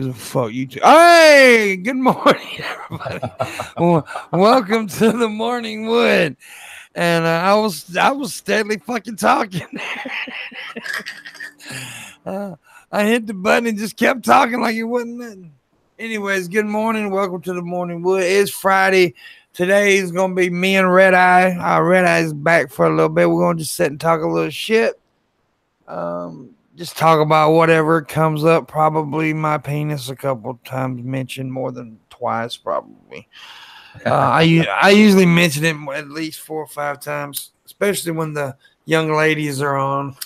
the fuck you two. Hey, good morning, everybody. Welcome to the morning wood. And I was steadily fucking talking. I hit the button and just kept talking like it wasn't nothing. Anyways, good morning. Welcome to the morning wood. It's Friday. Today is gonna be me and Red Eye. Red Eye is back for a little bit. We're gonna just sit and talk a little shit. Just talk about whatever comes up. Probably my penis a couple times mentioned, more than twice, probably. I usually mention it at least 4 or 5 times, especially when the young ladies are on.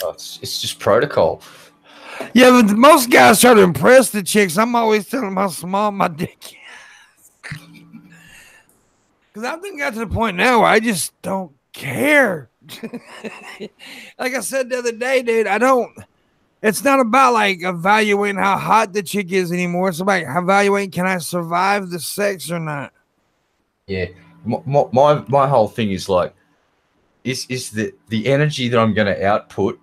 Oh, it's just protocol. Yeah, but most guys try to impress the chicks. I'm always telling them how small my dick is. Because I think got to the point now where I just don't care. Like I said the other day, dude, it's not about like evaluating how hot the chick is anymore. It's about evaluating, can I survive the sex or not? Yeah, my whole thing is like, is the energy that I'm going to output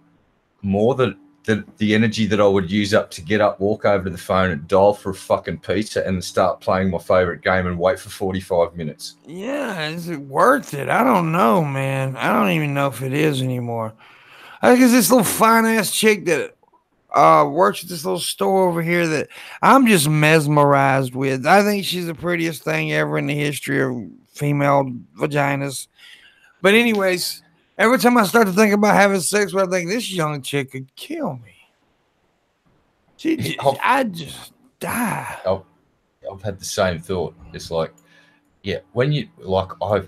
more than the energy that I would use up to get up, walk over to the phone and dial for a fucking pizza and start playing my favorite game and wait for 45 minutes. Yeah, is it worth it? I don't know, man. I don't even know if it is anymore. I think it's this little fine ass chick that works at this little store over here that I'm just mesmerized with. I think she's the prettiest thing ever in the history of female vaginas. But anyways, every time I start to think about having sex with her, I think this young chick could kill me. I just die. I've had the same thought. It's like, yeah, when you like, I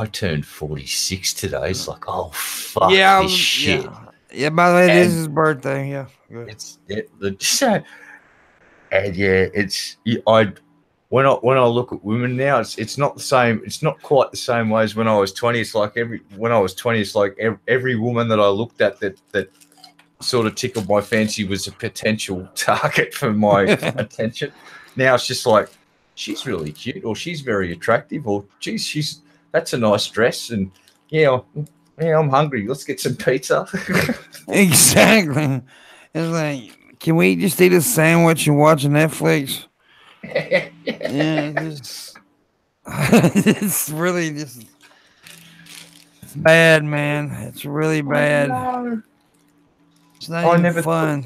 turned 46 today. It's like, oh fuck, this shit. Yeah. By the way, this is his birthday. Yeah, good. When I look at women now, it's not the same. It's not quite the same way as when I was 20. It's like when I was 20, it's like every woman that I looked at that sort of tickled my fancy was a potential target for my attention. Now it's just like, she's really cute, or she's very attractive, or geez, that's a nice dress, and I'm hungry. Let's get some pizza. Exactly. It's like, can we just eat a sandwich and watch Netflix? Yeah, it's really just bad, man. It's really bad. It's not even fun.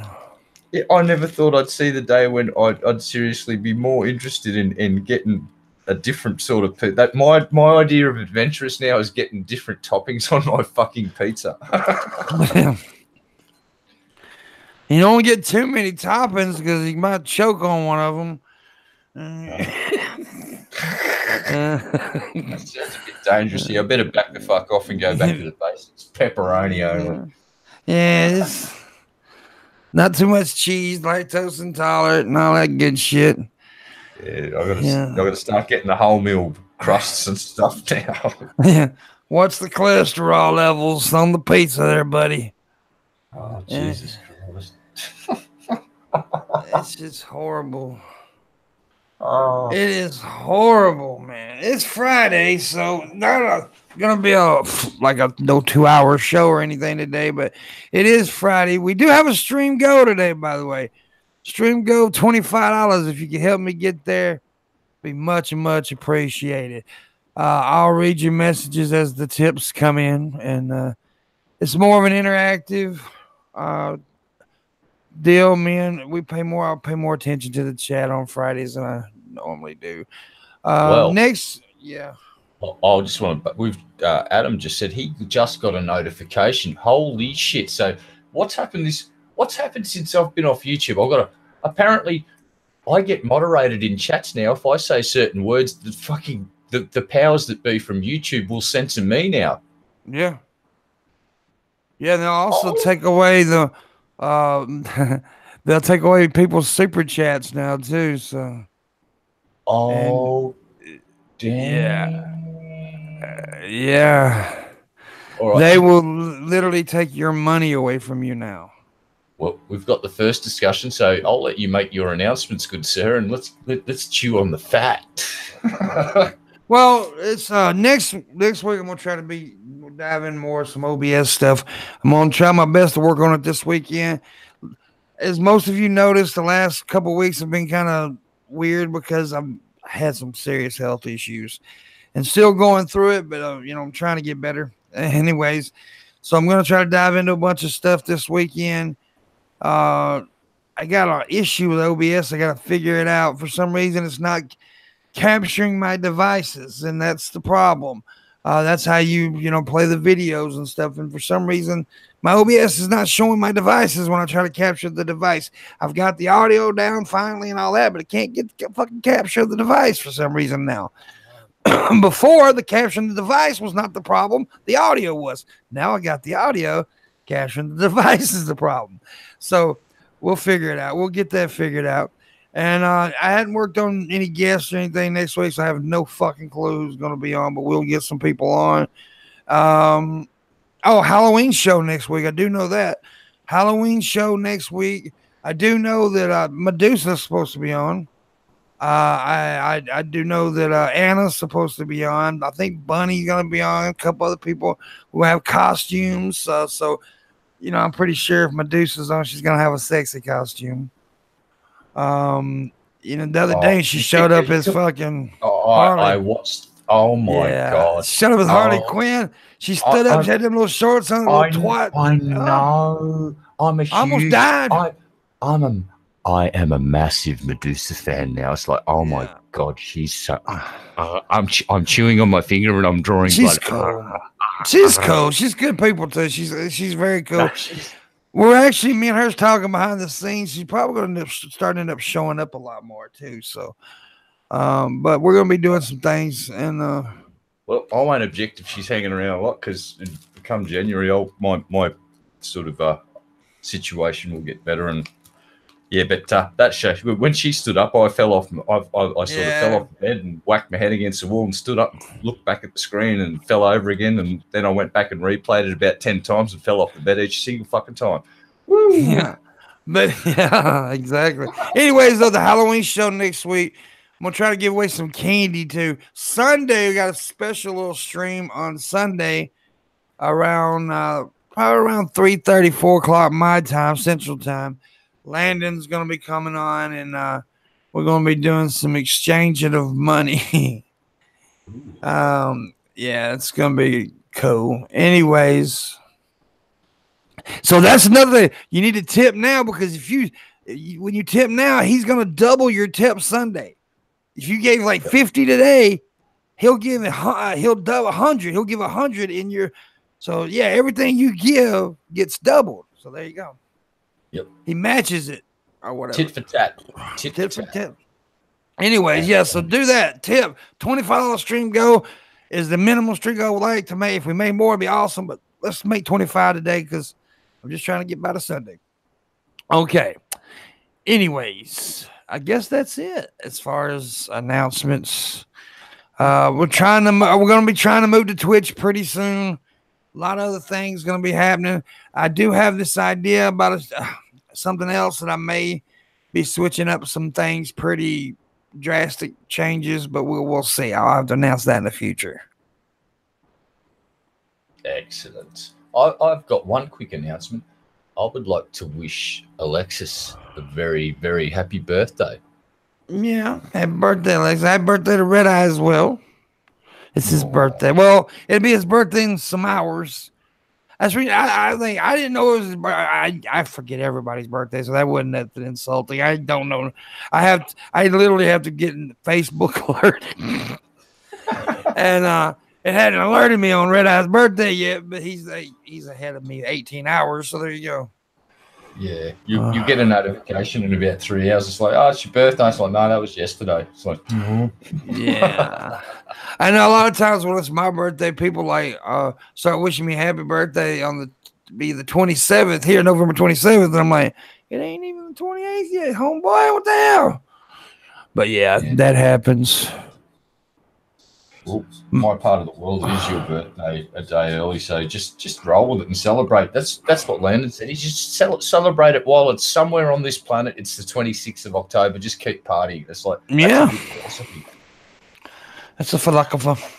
I never thought I'd see the day when I'd seriously be more interested in getting a different sort of that. My idea of adventurous now is getting different toppings on my fucking pizza. You don't get too many toppings because you might choke on one of them. That sounds a bit dangerous here. I better back the fuck off and go back to the basics. Pepperoni only. Yeah, it's not too much cheese, lactose intolerant, and all that good shit. Yeah, I gotta start getting the wholemeal crusts and stuff now. Yeah. What's the cholesterol levels on the pizza there, buddy? Oh, Jesus Christ. It's just horrible. Oh. It is horrible, man. It's Friday, so not gonna be no 2-hour show or anything today, but it is Friday. We do have a stream go today, by the way. Stream go $25. If you can help me get there, be much appreciated. I'll read your messages as the tips come in, and it's more of an interactive deal, man. I'll pay more attention to the chat on Fridays than I normally do. Next, yeah. I just want to. Adam just said he just got a notification. Holy shit! So what's happened since I've been off YouTube? Apparently I get moderated in chats now. If I say certain words, the powers that be from YouTube will censor me now. Yeah. Yeah, they'll also take away the they'll take away people's super chats now too. So. Damn. Yeah. All right. They will literally take your money away from you now. Well, we've got the first discussion, so I'll let you make your announcements, good sir, and let's chew on the fat. Well, it's next week. I'm gonna try to dive in more some OBS stuff. I'm gonna try my best to work on it this weekend. as most of you noticed, the last couple of weeks have been kind of weird because I had some serious health issues and still going through it, but I'm trying to get better. Anyways, so I'm going to try to dive into a bunch of stuff this weekend. I got an issue with OBS. I got to figure it out. For some reason, it's not capturing my devices, and that's the problem. That's how you play the videos and stuff. And for some reason, my OBS is not showing my devices when I try to capture the device. I've got the audio down finally and all that, but it can't get the fucking capture the device for some reason now. Before, the capturing the device was not the problem. The audio was. Now I got the audio. Capturing the device is the problem. So we'll figure it out. We'll get that figured out. And I hadn't worked on any guests or anything next week, so I have no fucking clue who's going to be on, but we'll get some people on. Halloween show next week. I do know that. Halloween show next week. I do know that Medusa's supposed to be on. I do know that Anna's supposed to be on. I think Bunny's going to be on. A couple other people who have costumes. So, I'm pretty sure if Medusa's on, she's going to have a sexy costume. The other day she showed up as fucking Harley. I watched. Oh my God! She showed up as Harley Quinn. She stood up. She had them little shorts on. I know. I'm a huge. I almost died. I am a massive Medusa fan now. It's like, oh my God, she's so. I'm chewing on my finger and I'm drawing. She's cool. She's cool. She's good people too. She's very cool. We're actually, me and her's talking behind the scenes. She's probably going to end up showing up a lot more too. So, but we're going to be doing some things. And well, I won't object if she's hanging around a lot, because come January, my sort of situation will get better. And yeah, but that show, when she stood up, I fell off. I sort of fell off the bed and whacked my head against the wall and stood up, and looked back at the screen and fell over again. And then I went back and replayed it about 10 times and fell off the bed each single fucking time. Woo! Yeah, but yeah, exactly. Anyways, though, the Halloween show next week, I'm gonna try to give away some candy too. Sunday, we got a special little stream on Sunday around probably around 3:30, 4 o'clock my time, Central Time. Landon's going to be coming on, and we're going to be doing some exchanging of money. It's going to be cool. Anyways, so that's another thing. You need to tip now, because when you tip now, he's going to double your tip Sunday. If you gave like 50 today, he'll double 100. He'll give 100 in your. So yeah, everything you give gets doubled. So there you go. Yep. He matches it or whatever. Tit for tat. Tit for tat. Anyways, so do that. Tip. $25 stream goal is the minimum stream goal I would like to make. If we made more, it'd be awesome. But let's make 25 today, because I'm just trying to get by to Sunday. Okay. Anyways, I guess that's it as far as announcements. We're going to be trying to move to Twitch pretty soon. A lot of other things going to be happening. I do have this idea about something else that I may be switching up some things, pretty drastic changes, but we'll see. I'll have to announce that in the future. Excellent. I've got one quick announcement. I would like to wish Alexis a very, very happy birthday. Yeah, happy birthday, Alexis. Happy birthday to Red Eye as well. It's his birthday. Well, it'll be his birthday in some hours. That's really, I think I didn't know it was his birthday. I forget everybody's birthday, so that wasn't that insulting. I don't know. I literally have to get in the Facebook alert, and it hadn't alerted me on Red Eye's birthday yet. But he's ahead of me 18 hours. So there you go. Yeah, you get a notification in about 3 hours. It's like, oh, it's your birthday. It's like, no, that was yesterday. It's like, yeah. I know a lot of times when it's my birthday, people start wishing me happy birthday on the 27th here, November 27th, and I'm like, it ain't even the 28th yet, homeboy. What the hell? But yeah, that happens. Well, my part of the world is your birthday a day early, so just roll with it and celebrate. That's what Landon said. He just celebrate it while it's somewhere on this planet. It's the 26th of October. Just keep partying. It's like, that's a good philosophy. That's a philosopher.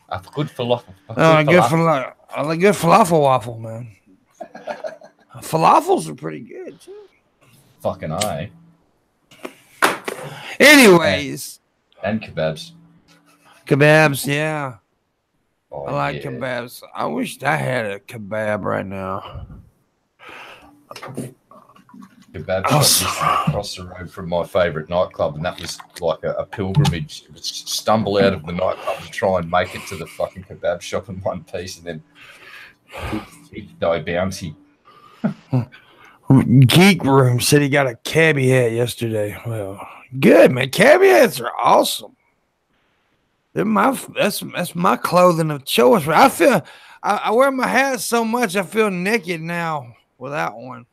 A good philosopher. I like good falafel waffle, man. Falafels are pretty good too. Fucking A. Anyways. And kebabs. Kebabs, yeah. Oh, I like yeah. kebabs. I wish I had a kebab right now. Kebab shop literally across the road from my favourite nightclub, and that was like a pilgrimage. It was stumble out of the nightclub and try and make it to the fucking kebab shop in one piece, and then die bounty. Geek Room said he got a cabbie hat yesterday. Well, good, man. Cabbie hats are awesome. They're that's my clothing of choice. I wear my hat so much I feel naked now without one.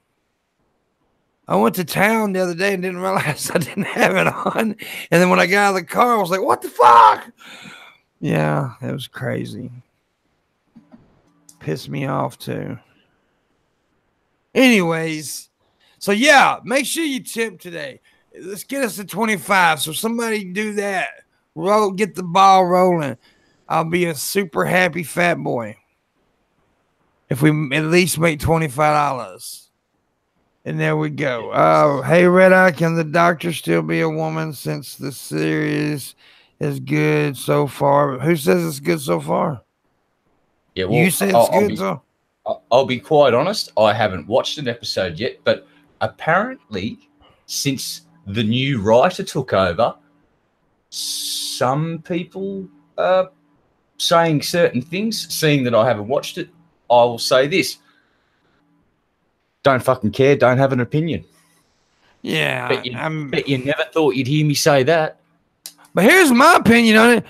I went to town the other day and didn't realize I didn't have it on. And then when I got out of the car, I was like, what the fuck? Yeah, it was crazy. Pissed me off too. Anyways, so yeah, make sure you tip today. Let's get us to 25. So somebody do that. Get the ball rolling. I'll be a super happy fat boy if we at least make $25. And there we go. Oh, hey, Red Eye, can the doctor still be a woman since the series is good so far? Who says it's good so far? Yeah, well, you say it's good, so? I'll be quite honest. I haven't watched an episode yet, but apparently, since the new writer took over, some people are saying certain things. Seeing that I haven't watched it, I will say this. Don't fucking care. Don't have an opinion. Yeah. Bet you never thought you'd hear me say that. But here's my opinion on it.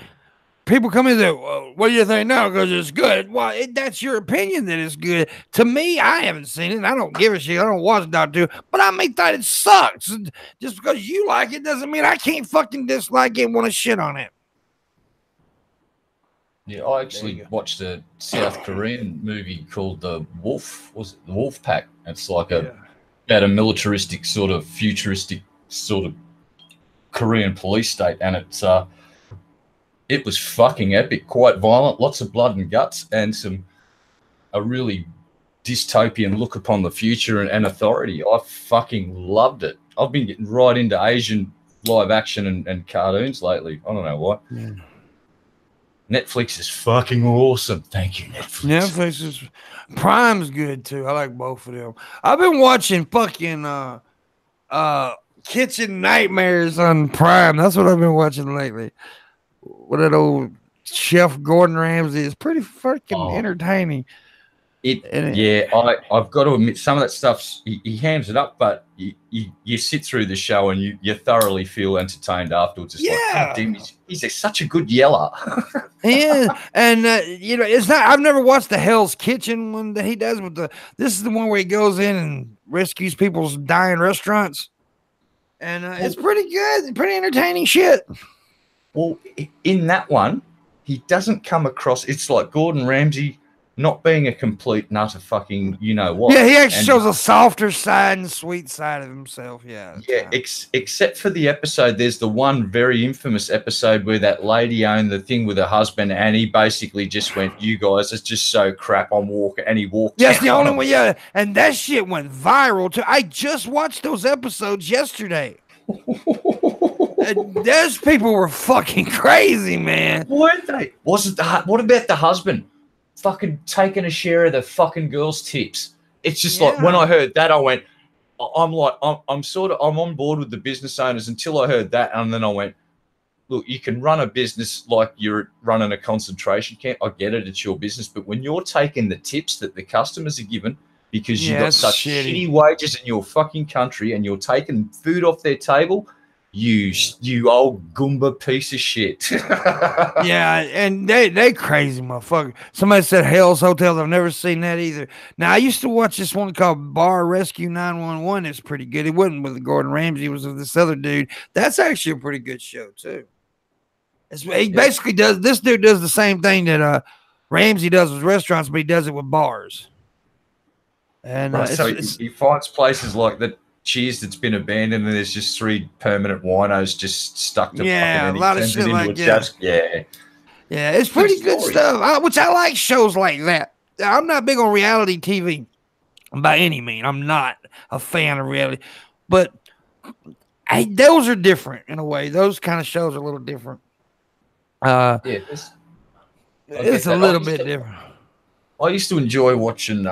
People come in and say, well, what do you think now? Because it's good. Well, that's your opinion that it's good. To me, I haven't seen it. I don't give a shit. I don't watch Doctor Who. But I may thought it sucks. Just because you like it doesn't mean I can't fucking dislike it and want to shit on it. Yeah, I actually watched a South Korean movie called The Wolf. Was it The Wolf Pack? It's like about a militaristic sort of futuristic sort of Korean police state, and it was fucking epic, quite violent, lots of blood and guts, and a really dystopian look upon the future and authority. I fucking loved it. I've been getting right into Asian live action and cartoons lately. I don't know why. Yeah. Netflix is fucking awesome. Thank you, Netflix. Netflix is Prime's good too. I like both of them. I've been watching fucking Kitchen Nightmares on Prime. That's what I've been watching lately. What that old Chef Gordon Ramsay is pretty fucking entertaining. I've got to admit, some of that stuff he hams it up, but you sit through the show and you thoroughly feel entertained afterwards. It's like, God damn, he's such a good yeller. Yeah, and it's not. I've never watched the Hell's Kitchen one that he does with this is the one where he goes in and rescues people's dying restaurants, and it's pretty good, pretty entertaining shit. Well, in that one, he doesn't come across. It's like Gordon Ramsay not being a complete nutter fucking you-know-what. Yeah, he actually shows a softer side and sweet side of himself, yeah. Yeah, except for the episode, there's the one very infamous episode where that lady owned the thing with her husband, and he basically just went, you guys, it's just so crap, I'm walking, and he walked Yes, the only way, yeah, and that shit went viral, too. I just watched those episodes yesterday. Those people were fucking crazy, man. Weren't they? What about the husband? Fucking taking a share of the fucking girls' tips. It's just like when I heard that, I went, I'm on board with the business owners until I heard that, and then I went, look, you can run a business like you're running a concentration camp. I get it, it's your business, but when you're taking the tips that the customers are given because you've got such shitty wages in your fucking country and you're taking food off their table, you old Goomba piece of shit. Yeah, and they crazy motherfucker. Somebody said Hell's Hotels. I've never seen that either. Now, I used to watch this one called Bar Rescue 911. It's pretty good. It wasn't with Gordon Ramsay. It was with this other dude. That's actually a pretty good show, too. He basically does, this dude does the same thing that Ramsay does with restaurants, but he does it with bars. And so he finds places like that. Cheers that's been abandoned, and there's just 3 permanent winos just stuck to a lot of shit like that. Yeah, it's pretty good stuff. Which I like shows like that. I'm not big on reality TV by any means. I'm not a fan of reality. But those are different in a way. Those kind of shows are a little different. Yeah, it's a little bit different. I used to enjoy watching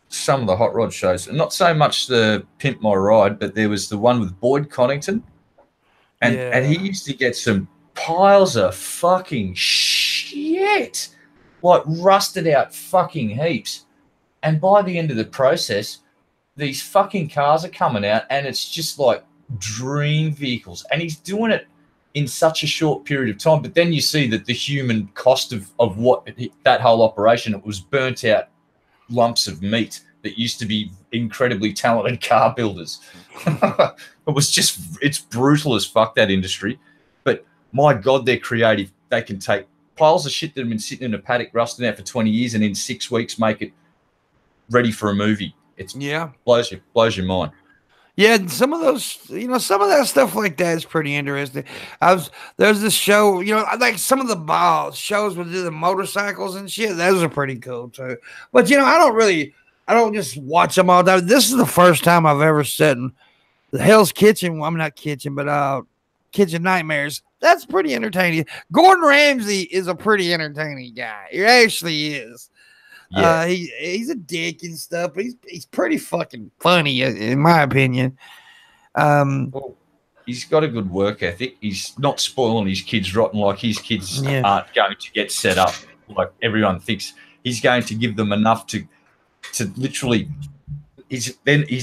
some of the hot rod shows, and not so much the Pimp My Ride, but there was the one with Boyd Connington, and he used to get some piles of fucking shit, like rusted out fucking heaps, and by the end of the process, these fucking cars are coming out, and it's just like dream vehicles, and he's doing it in such a short period of time. But then you see that the human cost of what that whole operation, it was burnt out lumps of meat that used to be incredibly talented car builders. It's brutal as fuck, that industry. But my God, they're creative. They can take piles of shit that have been sitting in a paddock rusting out for 20 years and in 6 weeks make it ready for a movie. It's blows your mind. Yeah, some of those, some of that stuff like that is pretty interesting. There's this show, like some of the shows with the motorcycles and shit. Those are pretty cool too. But I don't just watch them all day. This is the first time I've ever sat in the Hell's Kitchen. Well, I'm not kitchen, but Kitchen Nightmares. That's pretty entertaining. Gordon Ramsay is a pretty entertaining guy. He actually is. Yeah. He's a dick and stuff, but he's pretty fucking funny in my opinion. Well, he's got a good work ethic. He's not spoiling his kids rotten like his kids aren't going to get set up like everyone thinks. He's going to give them enough to literally. He's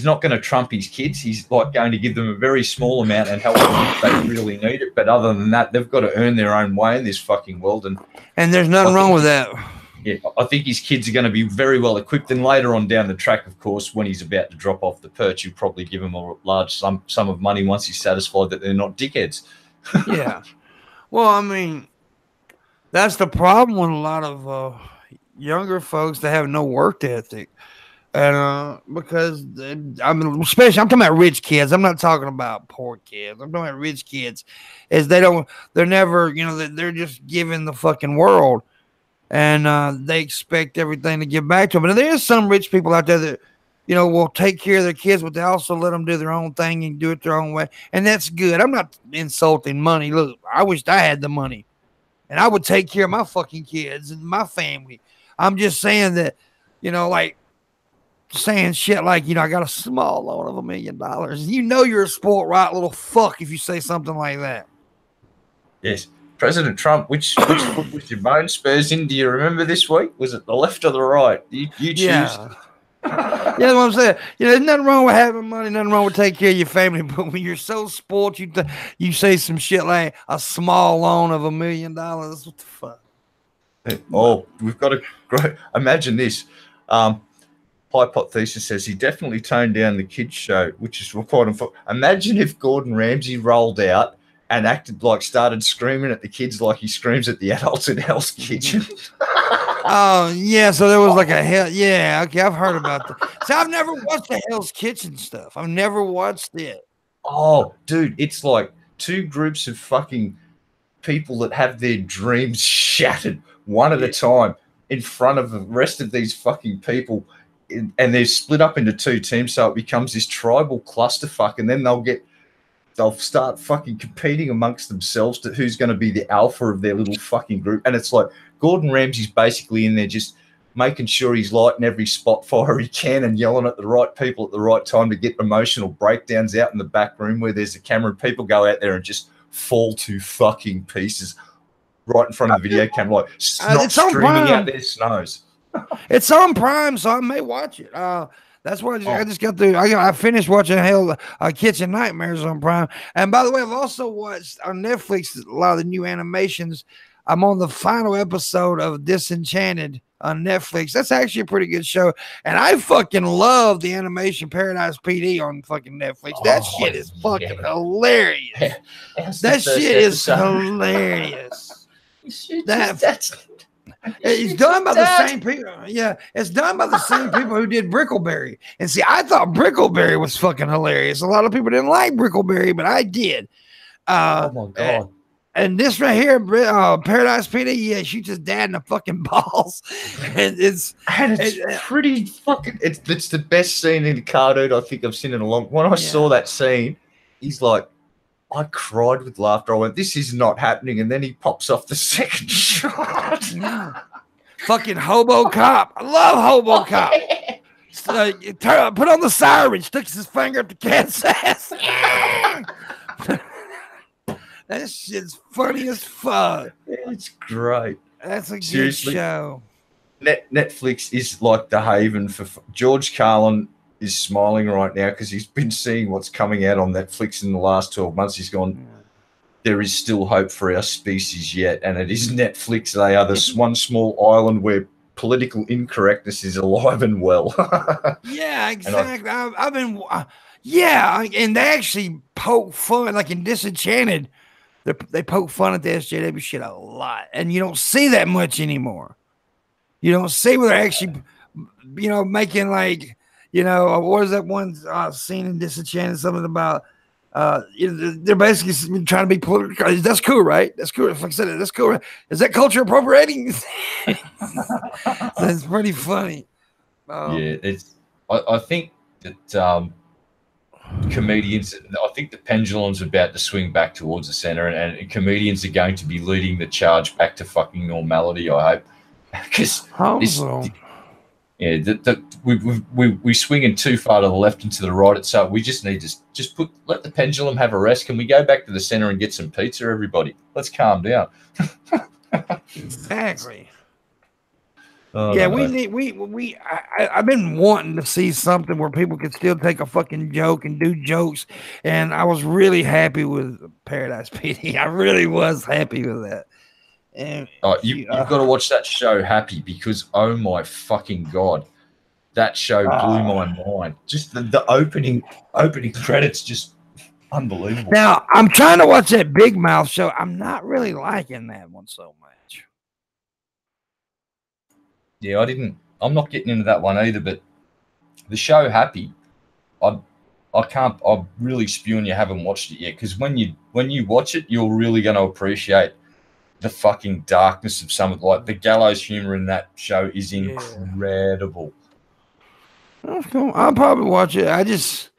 not going to trump his kids. He's like going to give them a very small amount and help them if they really need it. But other than that, they've got to earn their own way in this fucking world. And there's nothing wrong with that. Yeah, I think his kids are going to be very well equipped. And later on down the track, of course, when he's about to drop off the perch, you'll probably give him a large sum of money once he's satisfied that they're not dickheads. Yeah. Well, I mean, that's the problem with a lot of younger folks that have no work ethic. And because I'm talking about rich kids. I'm not talking about poor kids. I'm talking about rich kids. They're never, they're just given the fucking world. And they expect everything to give back to them. And there's some rich people out there that, will take care of their kids, but they also let them do their own thing and do it their own way. And that's good. I'm not insulting money. Look, I wished I had the money. And I would take care of my fucking kids and my family. I'm just saying that, like saying shit like, I got a small loan of $1 million. You're a spoiled right little fuck if you say something like that. Yes. President Trump, which foot was your bone spurs in? Do you remember this week? Was it the left or the right? You choose. Yeah, that's what I'm saying. There's nothing wrong with having money, nothing wrong with taking care of your family. But when you're so spoiled, you say some shit like a small loan of $1 million. What the fuck? Oh, we've got a great. Imagine this. Hypothesis says he definitely toned down the kids' show, which is quite unfortunate. Imagine if Gordon Ramsay rolled out and started screaming at the kids like he screams at the adults in Hell's Kitchen. Oh, yeah. So there was like a hell. Yeah. Okay. I've heard about that. So I've never watched the Hell's Kitchen stuff. I've never watched it. Oh, dude. It's like two groups of fucking people that have their dreams shattered one at a time in front of the rest of these fucking people. And they're split up into two teams. So it becomes this tribal clusterfuck. And then they'll start fucking competing amongst themselves to who's going to be the alpha of their little fucking group. And it's like Gordon Ramsay's basically in there just making sure he's lighting every spot fire he can and yelling at the right people at the right time to get emotional breakdowns out in the back room where there's a camera. People go out there and just fall to fucking pieces right in front of the video camera, like snot streaming out their snows. It's on Prime, so I may watch it. That's why I just got through. I finished watching Kitchen Nightmares on Prime. And by the way, I've also watched on Netflix a lot of the new animations. I'm on the final episode of Disenchanted on Netflix. That's actually a pretty good show. And I fucking love the animation Paradise PD on fucking Netflix. That shit is fucking hilarious. That shit is hilarious. It's done by the same people. Yeah, it's done by the same people who did Brickleberry. And see, I thought Brickleberry was fucking hilarious. A lot of people didn't like Brickleberry, but I did. Oh my God. And this right here, Paradise PD, yeah, shoots his dad in the fucking balls. And it's pretty fucking. It's the best scene in the cartoon I think I've seen in a long. When I saw that scene, he's like, I cried with laughter. I went, "This is not happening," and then he pops off the second shot. Yeah. Fucking hobo cop. I love hobo cop. Put on the siren, sticks his finger up the cat's ass. That shit's funny as fuck. It's great. That's a good show. Netflix is like the haven for George Carlin is smiling right now because he's been seeing what's coming out on Netflix in the last 12 months. He's gone, there is still hope for our species yet, and it is Netflix. They are this one small island where political incorrectness is alive and well. Yeah, exactly. I've been, and they actually poke fun, like in Disenchanted. They poke fun at the SJW shit a lot, and you don't see that much anymore. You don't see where they're actually, making like, what was that one scene in Disenchanted? Something about, they're basically trying to be political. That's cool, right? That's cool. If I said it, that's cool, right? Is that culture appropriating? That's pretty funny. I think that comedians, I think the pendulum's about to swing back towards the center, and comedians are going to be leading the charge back to fucking normality, I hope. Because we're swinging too far to the left and to the right. So we just need to let the pendulum have a rest. Can we go back to the center and get some pizza, everybody? Let's calm down. Exactly. I've been wanting to see something where people could still take a fucking joke and do jokes, and I was really happy with Paradise PD. I really was happy with that. And you've got to watch that show, Happy, because oh my fucking god, that show blew my mind. Just the opening credits, just unbelievable. Now I'm trying to watch that Big Mouth show. I'm not really liking that one so much. Yeah, I'm not getting into that one either, but the show Happy, I'm really spewing you haven't watched it yet, because when you watch it, you're really going to appreciate the fucking darkness of some of the gallows humor in that show is incredible. I'll probably watch it.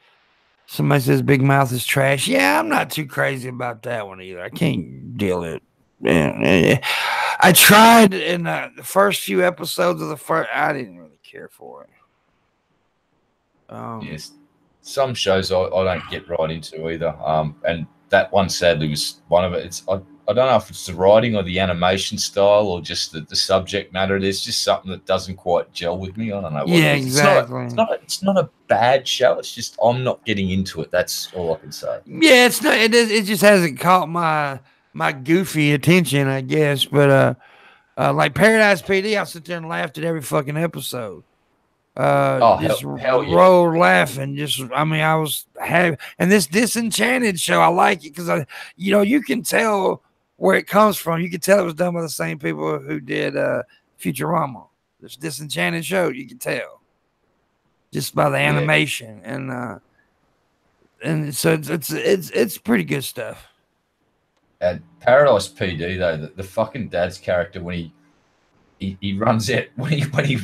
Somebody says Big Mouth is trash. Yeah, I'm not too crazy about that one either. I can't deal it. I tried in the first few episodes of I didn't really care for it. Yes, some shows I don't get right into either. And that one sadly was one of it. I don't know if it's the writing or the animation style or just the subject matter. There's just something that doesn't quite gel with me. I don't know what it is. Exactly. It's not a bad show. It's just I'm not getting into it. That's all I can say. Yeah, it's not. It just hasn't caught my goofy attention, I guess. But like Paradise PD, I'll sit there and laughed at every fucking episode. Hell yeah. Rolled laughing. I was happy. And this Disenchanted show, I like it because you can tell where it comes from. You can tell it was done by the same people who did Futurama. This Disenchanted show, you can tell just by the animation, and so it's pretty good stuff. At Paradise PD though, the fucking dad's character when he runs out when he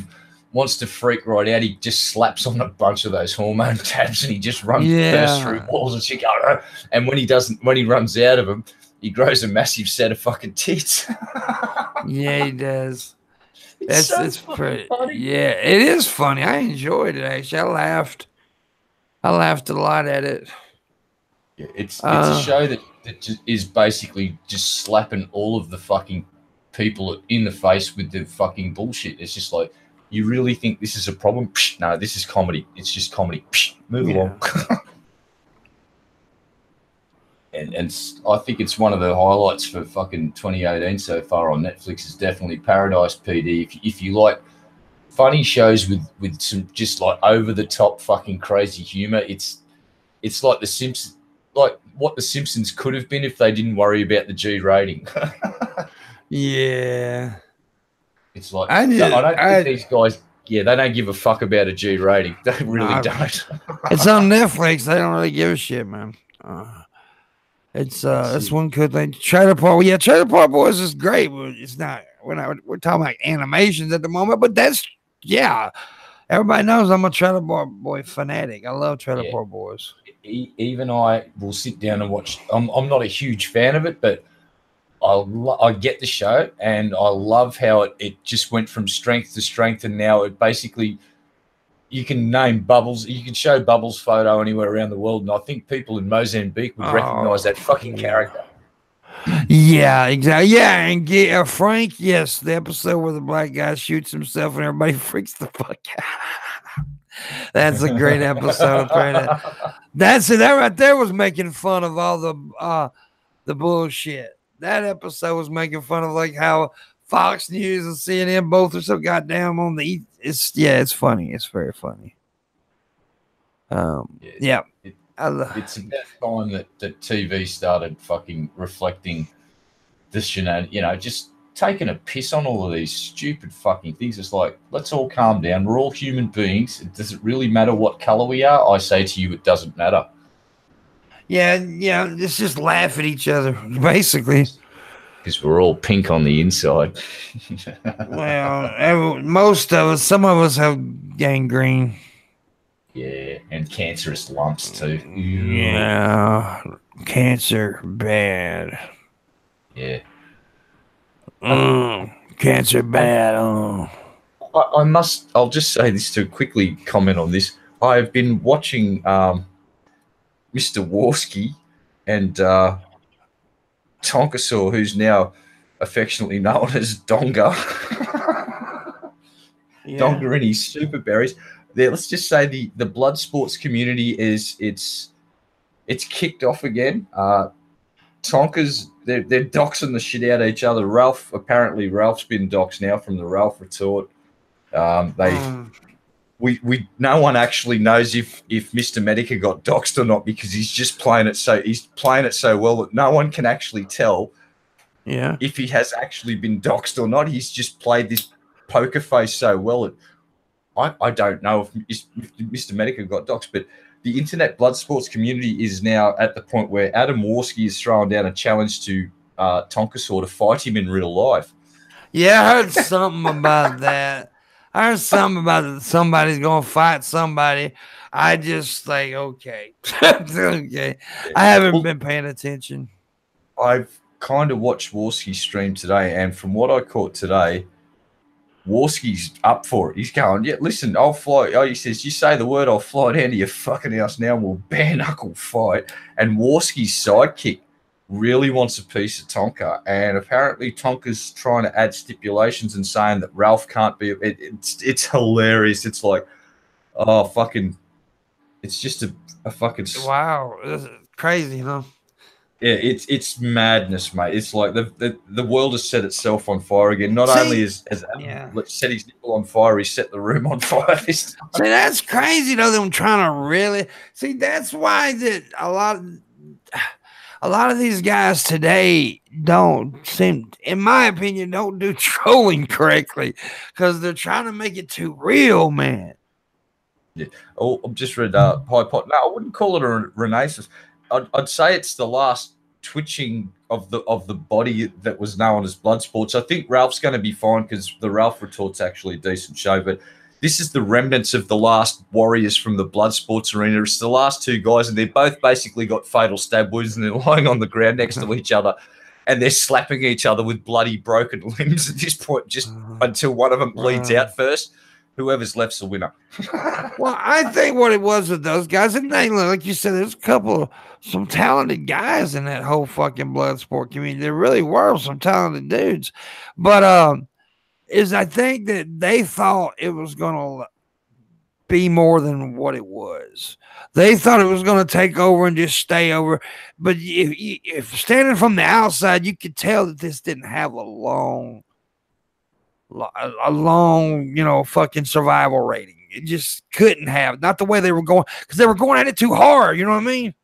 wants to freak right out, he just slaps on a bunch of those hormone tabs and he just runs bursts through walls and shit. And when he runs out of them, he grows a massive set of fucking tits. Yeah, he does. It's pretty funny. Yeah, it is funny. I enjoyed it actually. I laughed a lot at it. Yeah, it's a show that just is basically just slapping all of the fucking people in the face with the fucking bullshit. It's just like, you really think this is a problem? Psh, no, this is comedy. It's just comedy. Psh, move along. and I think it's one of the highlights for fucking 2018 so far on Netflix is definitely Paradise PD. If you like funny shows with some just like over the top fucking crazy humor, it's like The Simpsons, like what The Simpsons could have been if they didn't worry about the G rating. Yeah. It's like I don't think these guys, they don't give a fuck about a G rating. They really don't. It's on Netflix. They don't really give a shit, man. That's one good thing. Trailer Park, yeah, Trailer Park Boys is great, but it's not. We're talking about animations at the moment, but that's everybody knows I'm a Trailer Park Boy fanatic. I love Trailer Park Boys. Even I will sit down and watch. I'm not a huge fan of it, but I get the show, and I love how it just went from strength to strength, and now it basically. You can name Bubbles. You can show Bubbles' photo anywhere around the world, and I think people in Mozambique would recognize that fucking character. Yeah, exactly. Yeah, and Frank, yes, the episode where the black guy shoots himself and everybody freaks the fuck out. That's a great episode. That's it. That right there was making fun of all the bullshit. That episode was making fun of like how Fox News and CNN both are so goddamn on the. It's funny. It's very funny. It's about time that TV started fucking reflecting this shenanigans. Just taking a piss on all of these stupid fucking things. It's like, let's all calm down. We're all human beings. Does it really matter what color we are? I say to you, it doesn't matter. Yeah. Let's just laugh at each other, basically. Because we're all pink on the inside. Well, most of us, some of us have gangrene. Yeah, and cancerous lumps too. Yeah, cancer bad. Yeah. Cancer bad. I'll just say this to quickly comment on this. I've been watching Mr. Warski and Tonkasaur, who's now affectionately known as Donga. Donga and his super berries. Let's just say the blood sports community it's kicked off again. Tonkas, they're doxing the shit out of each other. Ralph's been doxed now from the Ralph retort. No one actually knows if Mr. Medica got doxed or not, because he's playing it so well that no one can actually tell if he has actually been doxed or not. He's just played this poker face so well that I don't know if Mr. Medica got doxed, but the internet blood sports community is now at the point where Adam Warski is throwing down a challenge to Tonkasaur to fight him in real life. Yeah, I heard something about that. I heard something about somebody's going to fight somebody. I just like, okay. Okay. I haven't been paying attention. I've kind of watched Warski's stream today, and from what I caught today, Warski's up for it. He's going, yeah, listen, I'll fly. Oh, he says, you say the word, I'll fly down to your fucking house now and we'll bare knuckle fight. And Warski's sidekick really wants a piece of Tonka, and apparently Tonka's trying to add stipulations and saying that Ralph can't be. It's hilarious. It's like, oh fucking, it's just a fucking wow, this is crazy, huh? Yeah, it's madness, mate. It's like the world has set itself on fire again. Not only has Adam set his nipple on fire, he set the room on fire this time. See, that's crazy though. Them trying to really see. That's why that a lot of these guys today don't seem, in my opinion, don't do trolling correctly, because they're trying to make it too real, man. Yeah. Oh, I've just read High Pot. No, I wouldn't call it a renaissance. I'd say it's the last twitching of the body that was known as blood sports. I think Ralph's going to be fine because the Ralph retort's actually a decent show, but this is the remnants of the last warriors from the blood sports arena. It's the last two guys, and they've both basically got fatal stab wounds, and they're lying on the ground next to each other, and they're slapping each other with bloody broken limbs at this point, just until one of them bleeds out first. Whoever's left's the winner. Well, I think what it was with those guys, and they, like you said, there's some talented guys in that whole fucking blood sport community. There really were some talented dudes, but I think that they thought it was going to be more than what it was. They thought it was going to take over and just stay over. But if standing from the outside, you could tell that this didn't have a long, fucking survival rating. It just couldn't have. Not the way they were going, because they were going at it too hard. You know what I mean?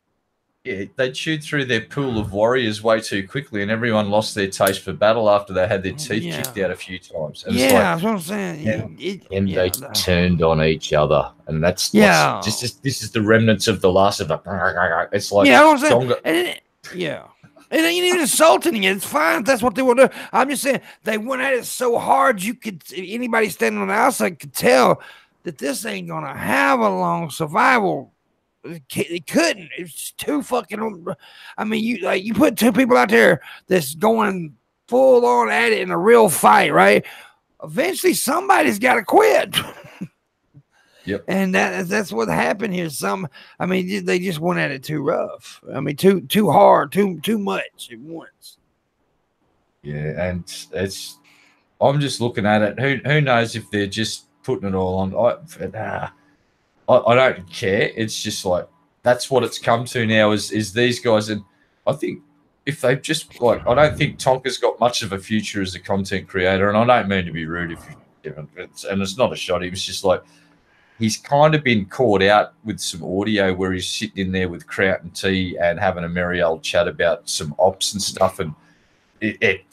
Yeah, they chewed through their pool of warriors way too quickly, and everyone lost their taste for battle after they had their teeth kicked out a few times. And that's what I'm saying. And they turned on each other, and this is the remnants of the last of the. It's like, what I'm saying. Yeah. And they ain't even insulting you. It's fine. That's what they want to do. I'm just saying they went at it so hard anybody standing on the outside could tell that this ain't gonna have a long survival. It couldn't. It's too fucking. I mean, you put two people out there that's going full on at it in a real fight, right? Eventually, somebody's got to quit. Yep. And that's what happened here. They just went at it too rough. I mean, too hard, too much at once. Yeah, and I'm just looking at it. Who knows if they're just putting it all on? I don't care. It's just like that's what it's come to now. Is these guys, and I think if they just like, I don't think Tonka's got much of a future as a content creator, and I don't mean to be rude and it's not a shot. He was just like, he's kind of been caught out with some audio where he's sitting in there with Kraut and Tea and having a merry old chat about some ops and stuff. And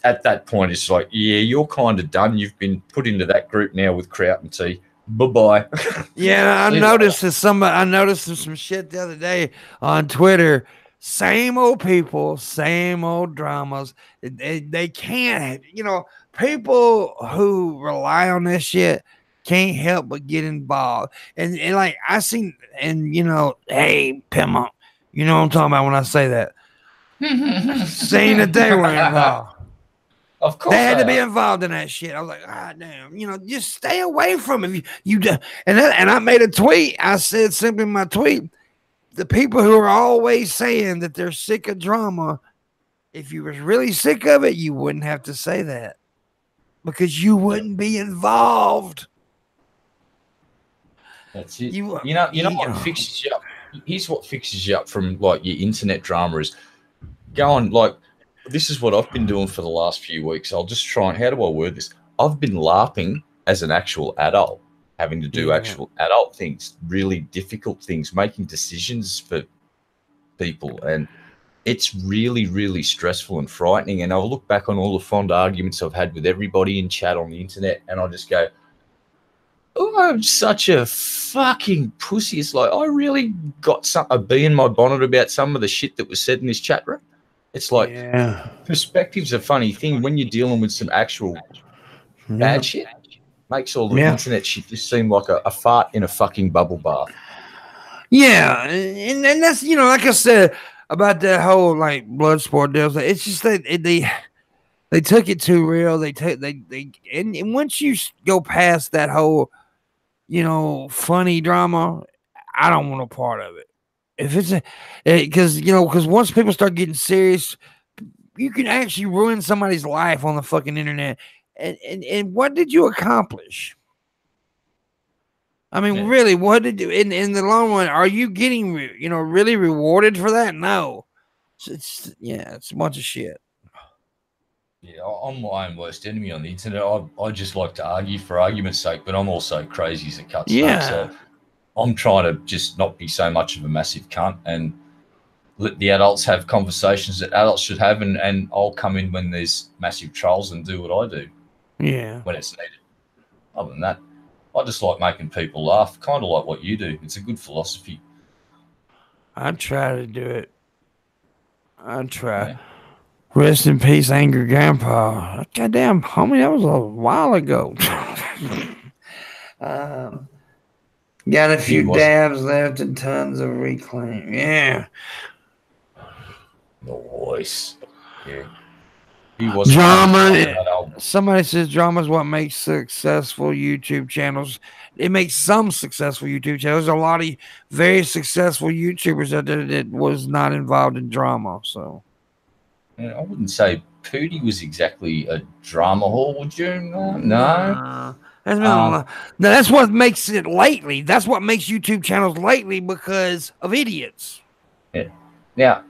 at that point, it's like, yeah, you're kind of done. You've been put into that group now with Kraut and Tea. Bye-bye. Yeah, I noticed some shit the other day on Twitter. Same old people, same old dramas. They can't, people who rely on this shit can't help but get involved. And like I seen, and hey, Pimpmunk, you know what I'm talking about when I say that. Saying that they were involved. Of course, they had to be involved in that shit. I was like, damn, just stay away from it. And I made a tweet. I said simply in my tweet, the people who are always saying that they're sick of drama, if you was really sick of it, you wouldn't have to say that because you wouldn't be involved. That's it. You know what fixes you up? Here's what fixes you up from like your internet drama is going like, this is what I've been doing for the last few weeks. I'll just try and, how do I word this? I've been LARPing as an actual adult, having to do actual adult things, really difficult things, making decisions for people. And it's really, really stressful and frightening. And I'll look back on all the fond arguments I've had with everybody in chat on the internet, and I'll just go, oh, I'm such a fucking pussy. It's like, I really got a bee in my bonnet about some of the shit that was said in this chat room. It's like, perspective's a funny thing when you're dealing with some actual bad shit. Makes all the internet shit just seem like a fart in a fucking bubble bath. Yeah, and that's, like I said about that whole like blood sport deal. It's just that they took it too real. And once you go past that whole, funny drama, I don't want a part of it. If it's because once people start getting serious, you can actually ruin somebody's life on the fucking internet. And what did you accomplish? I mean, really, what did you in the long run? Are you getting really rewarded for that? No, it's a bunch of shit. Yeah, I'm my own worst enemy on the internet. I just like to argue for argument's sake, but I'm also crazy as a cut snake. So I'm trying to just not be so much of a massive cunt and let the adults have conversations that adults should have, and I'll come in when there's massive trolls and do what I do. Yeah. When it's needed. Other than that, I just like making people laugh, kind of like what you do. It's a good philosophy. I try to do it. I try. Yeah. Rest in peace, Angry Grandpa. Goddamn, homie, that was a while ago. Got a few dabs left and tons of reclaim. Yeah. Nice. Yeah. Drama. Somebody says drama is what makes successful YouTube channels. It makes some successful YouTube channels. There's a lot of very successful YouTubers that was not involved in drama. So. Yeah, I wouldn't say Pootie was exactly a drama whore, would you? No. That's what makes it lately. That's what makes YouTube channels lately because of idiots. Yeah.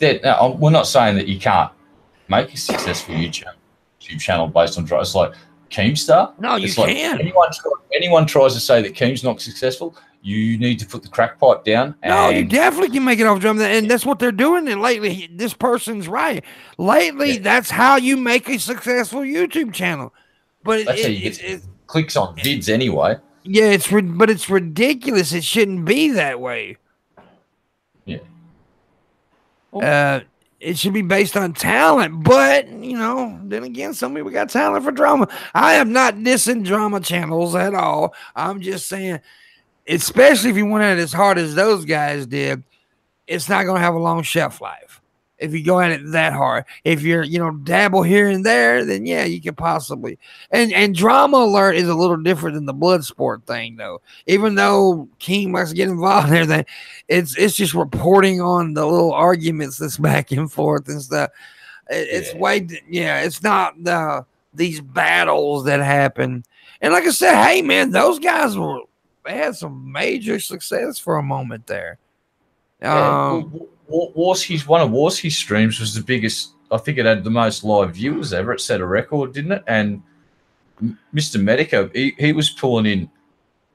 Now, we're not saying that you can't make a successful YouTube channel based on drama. It's like Keemstar. No, you can. Anyone tries to say that Keem's not successful, you need to put the crack pipe down. No, you definitely can make it off drama, and that's what they're doing. And lately, this person's right. Lately, that's how you make a successful YouTube channel. But that's how you get clicks on vids anyway. Yeah, but it's ridiculous. It shouldn't be that way. Yeah. it should be based on talent. But, you know, then again, some people got talent for drama. I am not dissing drama channels at all. I'm just saying, especially if you went at it as hard as those guys did, it's not going to have a long shelf life. If you go at it that hard, if you're, you know, dabble here and there, then yeah, you could possibly. And Drama Alert is a little different than the blood sport thing, though. Even though King must get involved in everything, it's just reporting on the little arguments that's back and forth and stuff. It's it's not these battles that happen. And like I said, hey man, those guys they had some major success for a moment there. Warski's one of Warski's streams was the biggest. I think it had the most live viewers ever. It set a record, didn't it? And Mr. Medico, he was pulling in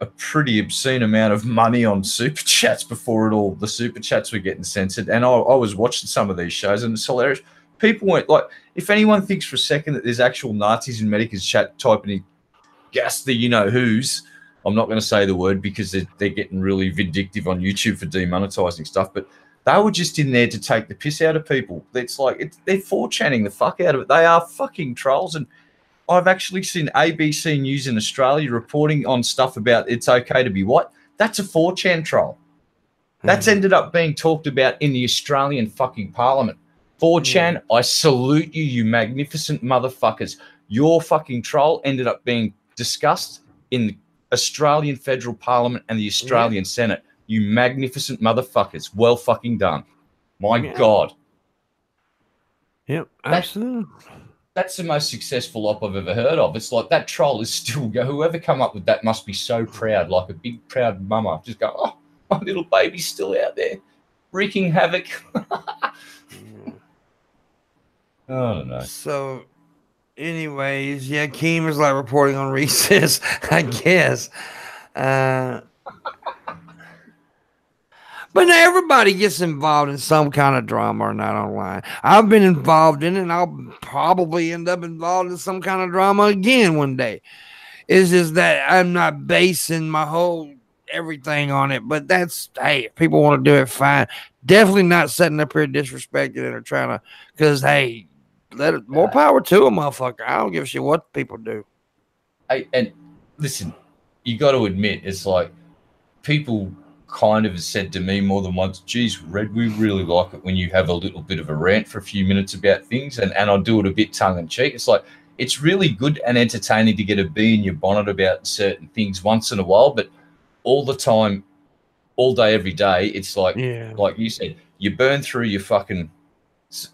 a pretty obscene amount of money on super chats before the super chats were getting censored. And I was watching some of these shows, and it's hilarious. People went like, if anyone thinks for a second that there's actual Nazis in Medica's chat typing in gas the you know who's. I'm not going to say the word because they're getting really vindictive on YouTube for demonetizing stuff, but they were just in there to take the piss out of people. It's like they're 4channing the fuck out of it. They are fucking trolls. And I've actually seen ABC News in Australia reporting on stuff about it's okay to be what? That's a 4chan troll. That's ended up being talked about in the Australian fucking parliament. 4chan, I salute you, you magnificent motherfuckers. Your fucking troll ended up being discussed in the Australian Federal Parliament and the Australian Senate. You magnificent motherfuckers. Well fucking done. My God. Yep, absolutely. That's the most successful op I've ever heard of. It's like that troll is still whoever come up with that must be so proud, like a big proud mama. Just go, oh, my little baby's still out there wreaking havoc. I don't know. So anyways, yeah, Keem is like reporting on recess, I guess. But now everybody gets involved in some kind of drama or not online. I've been involved in it, and I'll probably end up involved in some kind of drama again one day. It's just that I'm not basing my whole everything on it. But that's, hey, if people want to do it, fine. Definitely not setting up here disrespecting it or trying to, because, hey, more power to a motherfucker. I don't give a shit what people do. And listen, you got to admit, it's like people kind of said to me more than once, geez, Red, we really like it when you have a little bit of a rant for a few minutes about things, and I'll do it a bit tongue-in-cheek. It's like, it's really good and entertaining to get a bee in your bonnet about certain things once in a while, but all the time, all day, every day, it's like, like you said, you burn through your fucking,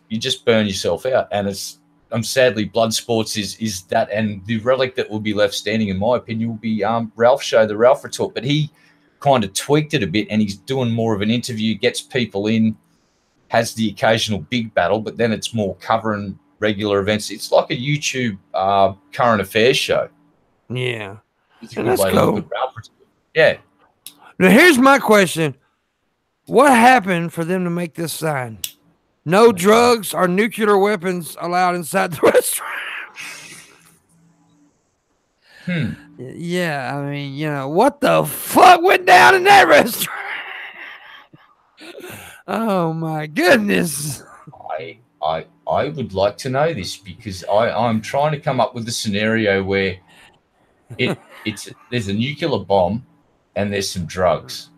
you just burn yourself out, and it's, sadly, blood sports is that, and the relic that will be left standing, in my opinion, will be Ralph's show, the Ralph Retort, but he kind of tweaked it a bit, and he's doing more of an interview, gets people in, has the occasional big battle, but then it's more covering regular events. It's like a YouTube current affairs show. Yeah. It's a good way to look at Ralph Retort. Yeah. Now, here's my question. What happened for them to make this sign? No drugs or nuclear weapons allowed inside the restaurant. Yeah, I mean, you know, what the fuck went down in that restaurant? Oh my goodness. I would like to know this, because I'm trying to come up with a scenario where there's a nuclear bomb and there's some drugs,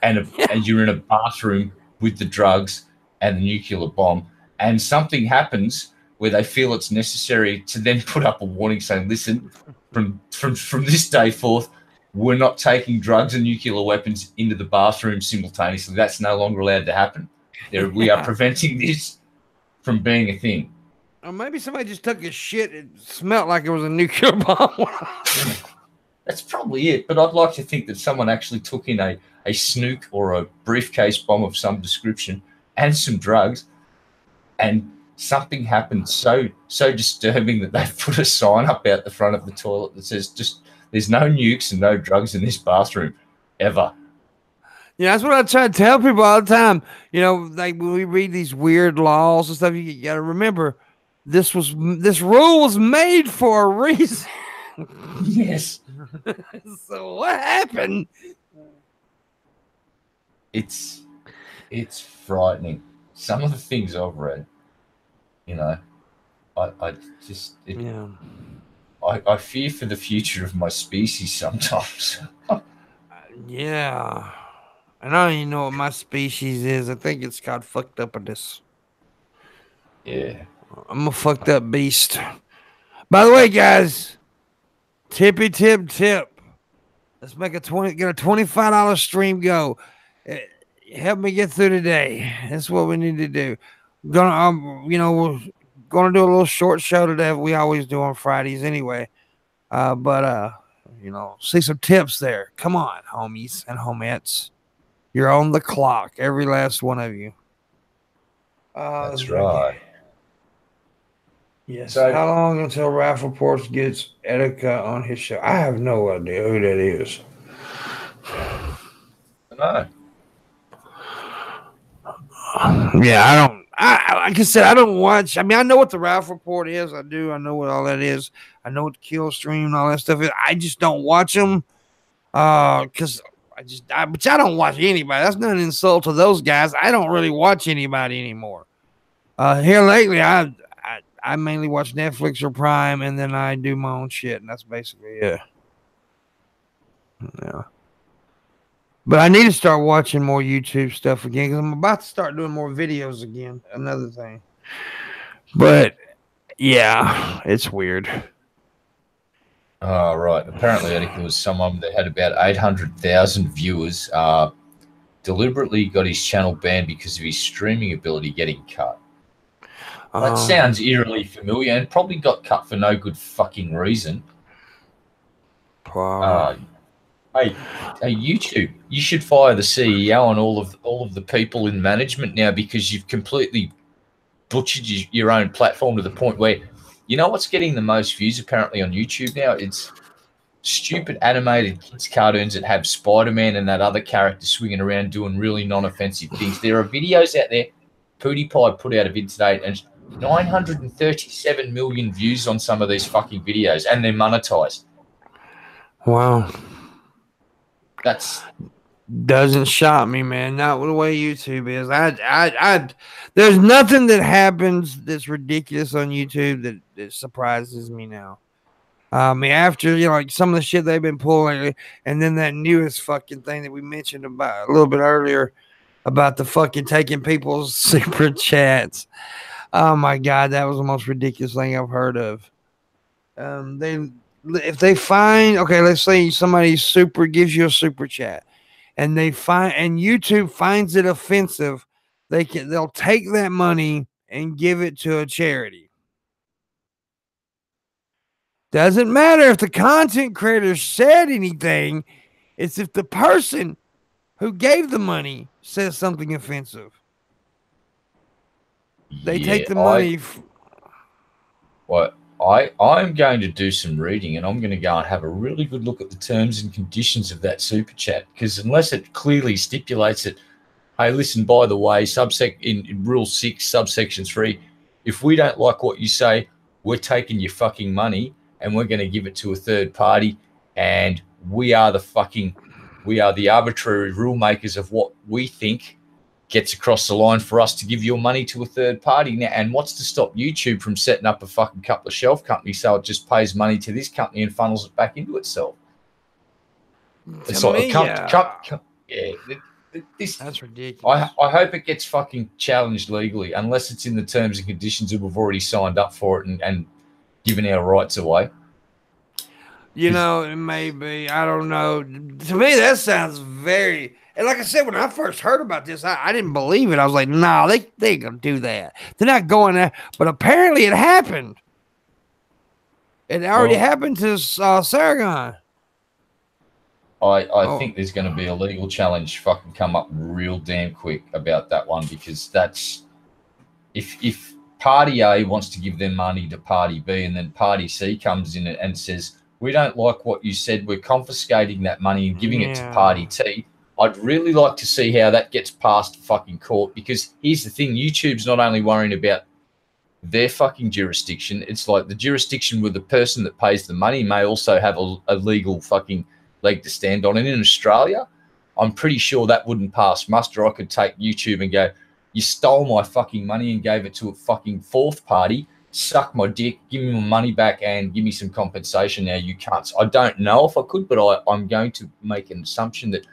and you're in a bathroom with the drugs and the nuclear bomb, and something happens where they feel it's necessary to then put up a warning saying, listen, from this day forth, we're not taking drugs and nuclear weapons into the bathroom simultaneously. That's no longer allowed to happen. We are preventing this from being a thing. Or maybe somebody just took a shit. It smelled like it was a nuclear bomb. That's probably it. But I'd like to think that someone actually took in a snook or a briefcase bomb of some description and some drugs, and something happened so disturbing that they put a sign up out the front of the toilet that says, just, there's no nukes and no drugs in this bathroom ever. Yeah, that's what I try to tell people all the time. You know, like when we read these weird laws and stuff, you got to remember this rule was made for a reason. Yes. So what happened? It's frightening. Some of the things I've read. you know, I just Yeah. I fear for the future of my species sometimes. Yeah. And I don't even know what my species is. I think it's got fucked up in this. Yeah. I'm a fucked up beast. By the way, guys, tippy tip. Let's make get a $25 stream go. Eh, Help me get through today. That's what we need to do. We're we're gonna do a little short show today. We always do on Fridays anyway. But see some tips there. Come on, homies and homettes. You're on the clock, every last one of you. That's right. Yes. So, how long until Ralph Reports gets Etika on his show? I have no idea who that is. No. Yeah, I don't. Like I said, I don't watch. I mean, I know what the Ralph Report is. I do. I know what all that is. I know what the Kill Stream and all that stuff is. I just don't watch them. Because but I don't watch anybody. That's not an insult to those guys. I don't really watch anybody anymore. Here lately, I mainly watch Netflix or Prime, and then I do my own shit, and that's basically it. Yeah. But I need to start watching more YouTube stuff again because I'm about to start doing more videos again. Another thing. But yeah, it's weird. Oh, right. Apparently, Etika was someone that had about 800,000 viewers. Deliberately got his channel banned because of his streaming ability getting cut. That sounds eerily familiar and probably got cut for no good fucking reason. Hey, YouTube, you should fire the CEO and all of the people in management now because you've completely butchered your own platform to the point where, you know what's getting the most views apparently on YouTube now? It's stupid animated kids cartoons that have Spider-Man and that other character swinging around doing really non-offensive things. There are videos out there. PewDiePie put out a vid today and 937 million views on some of these fucking videos, and they're monetized. Wow. That's doesn't shock me, man. Not the way YouTube is. There's nothing that happens that's ridiculous on YouTube that surprises me now. I mean, after like some of the shit they've been pulling, and then that newest fucking thing that we mentioned about a little bit earlier about the fucking taking people's super chats. Oh my god, that was the most ridiculous thing I've heard of. If they find, okay, let's say somebody gives you a super chat, and YouTube finds it offensive, they'll take that money and give it to a charity. Doesn't matter if the content creator said anything. It's if the person who gave the money says something offensive. They take the money. I'm going to do some reading, and I'm going to go and have a really good look at the terms and conditions of that super chat, because unless it clearly stipulates it, hey, listen, by the way, in Rule 6, subsection 3, if we don't like what you say, we're taking your fucking money and we're going to give it to a third party, and we are the arbitrary rule makers of what we think gets across the line for us to give your money to a third party now. And what's to stop YouTube from setting up a fucking couple of shelf companies so it just pays money to this company and funnels it back into itself? It's like that's ridiculous. I hope it gets fucking challenged legally, unless it's in the terms and conditions that we've already signed up for it and given our rights away. You know, it may be. I don't know. To me, that sounds very... And like I said, when I first heard about this, I didn't believe it. I was like, no, they ain't going to do that. They're not going there. But apparently it happened. It already happened to Sargon. I think there's going to be a legal challenge fucking come up real damn quick about that one, because that's... If Party A wants to give their money to Party B and then Party C comes in and says, we don't like what you said, we're confiscating that money and giving it to Party T, I'd really like to see how that gets past fucking court, because here's the thing, YouTube's not only worrying about their fucking jurisdiction, it's like the jurisdiction with the person that pays the money may also have a legal fucking leg to stand on. And in Australia, I'm pretty sure that wouldn't pass muster. I could take YouTube and go, You stole my fucking money and gave it to a fucking fourth party. Suck my dick, give me my money back, and give me some compensation now, you cunts. I don't know if I could, but I'm going to make an assumption that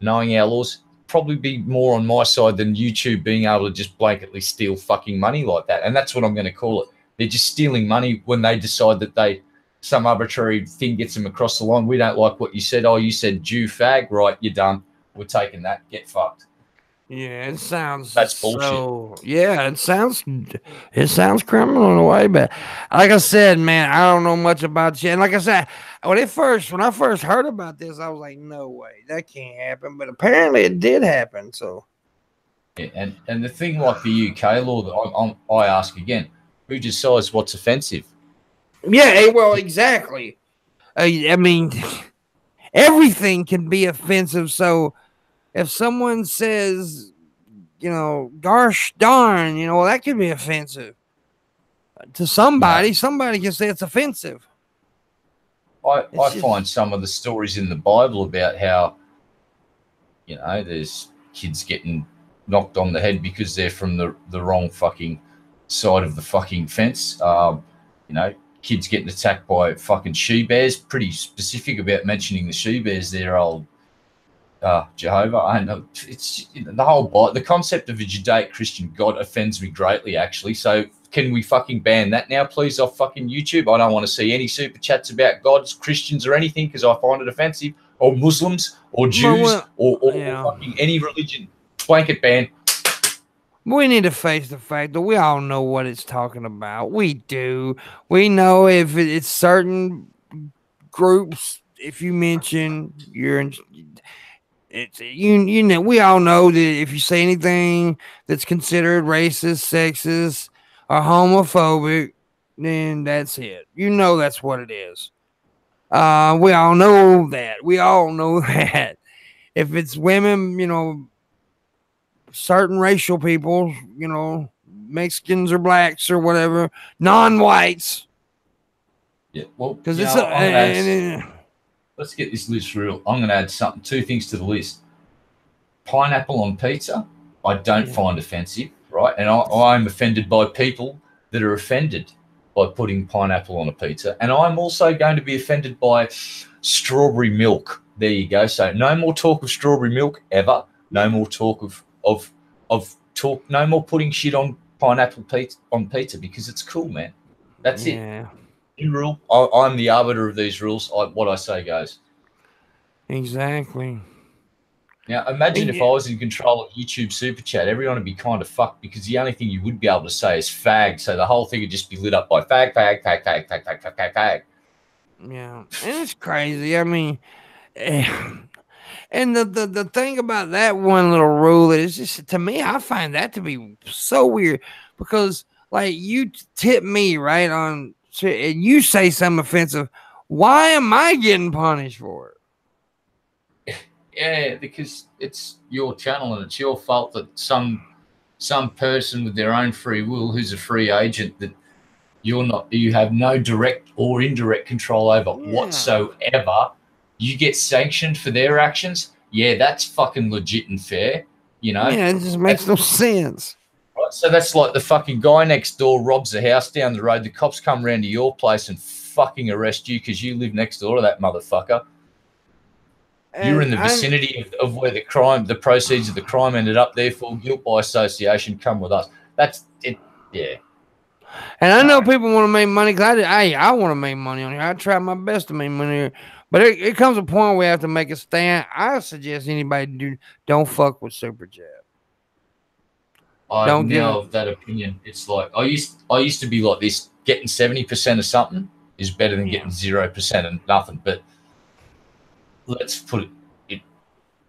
knowing our laws, probably be more on my side than YouTube being able to just blanketly steal fucking money like that. And that's what I'm going to call it. They're just stealing money when they decide that some arbitrary thing gets them across the line. We don't like what you said. Oh, you said Jew fag. Right, you're done. We're taking that. Get fucked. Yeah, it sounds that's bullshit. So, yeah, it sounds criminal in a way, but like I said, man, I don't know much about shit. And like I said, when I first heard about this, I was like, no way, that can't happen. But apparently, it did happen. So, yeah, and the thing like the UK law that I ask again, who decides what's offensive? Yeah, well, exactly. I mean, everything can be offensive. So, if someone says, gosh darn, well, that could be offensive to somebody. Yeah. Somebody can say it's offensive. I find some of the stories in the Bible about how, there's kids getting knocked on the head because they're from the wrong fucking side of the fucking fence. Kids getting attacked by fucking she-bears. Pretty specific about mentioning the she-bears there, old Jehovah. I know it's the concept of a Judaic-Christian God offends me greatly, actually. So can we fucking ban that now, please, off fucking YouTube? I don't want to see any super chats about gods, Christians, or anything because I find it offensive, or Muslims, or Jews, or fucking any religion. Blanket ban. We need to face the fact that we all know what it's talking about. We do. We know if it's certain groups. If you mention you're in. It's we all know that if you say anything that's considered racist, sexist, or homophobic, then that's it. That's what it is. We all know that. We all know that. If it's women, certain racial people, Mexicans or blacks or whatever, non-whites. Yeah, well, because let's get this list real. I'm going to add two things to the list. Pineapple on pizza, I don't find offensive, right? And I'm offended by people that are offended by putting pineapple on a pizza. And I'm also going to be offended by strawberry milk. There you go. So no more talk of strawberry milk ever. No more talk no more putting shit on pineapple on pizza because it's cool, man. That's it. New rule. I'm the arbiter of these rules. What I say goes. Exactly. Now, imagine if I was in control of YouTube Super Chat, everyone would be kind of fucked because the only thing you would be able to say is fag. So the whole thing would just be lit up by fag, fag, fag, fag, fag, fag, fag, fag, fag. Yeah, and it's crazy. I mean, and the thing about that one little rule is just, to me, I find that to be so weird because, like, you tip me, right, on, and you say something offensive. Why am I getting punished for it? Yeah, because it's your channel and it's your fault that some person with their own free will, who's a free agent, that you have no direct or indirect control over whatsoever, you get sanctioned for their actions. Yeah, that's fucking legit and fair, Yeah, it just makes no sense. Right, so that's like the fucking guy next door robs a house down the road. The cops come round to your place and fucking arrest you because you live next door to that motherfucker. And you're in the vicinity of where the proceeds of the crime ended up. Therefore, guilt by association, come with us. That's it. Yeah. And I know people want to make money because I want to make money on here. I try my best to make money here. But it comes a point where we have to make a stand. I suggest anybody don't fuck with Super Chat. I'm now of that opinion. It's like I used to be like this. Getting 70% of something is better than getting 0% and nothing. But let's put it.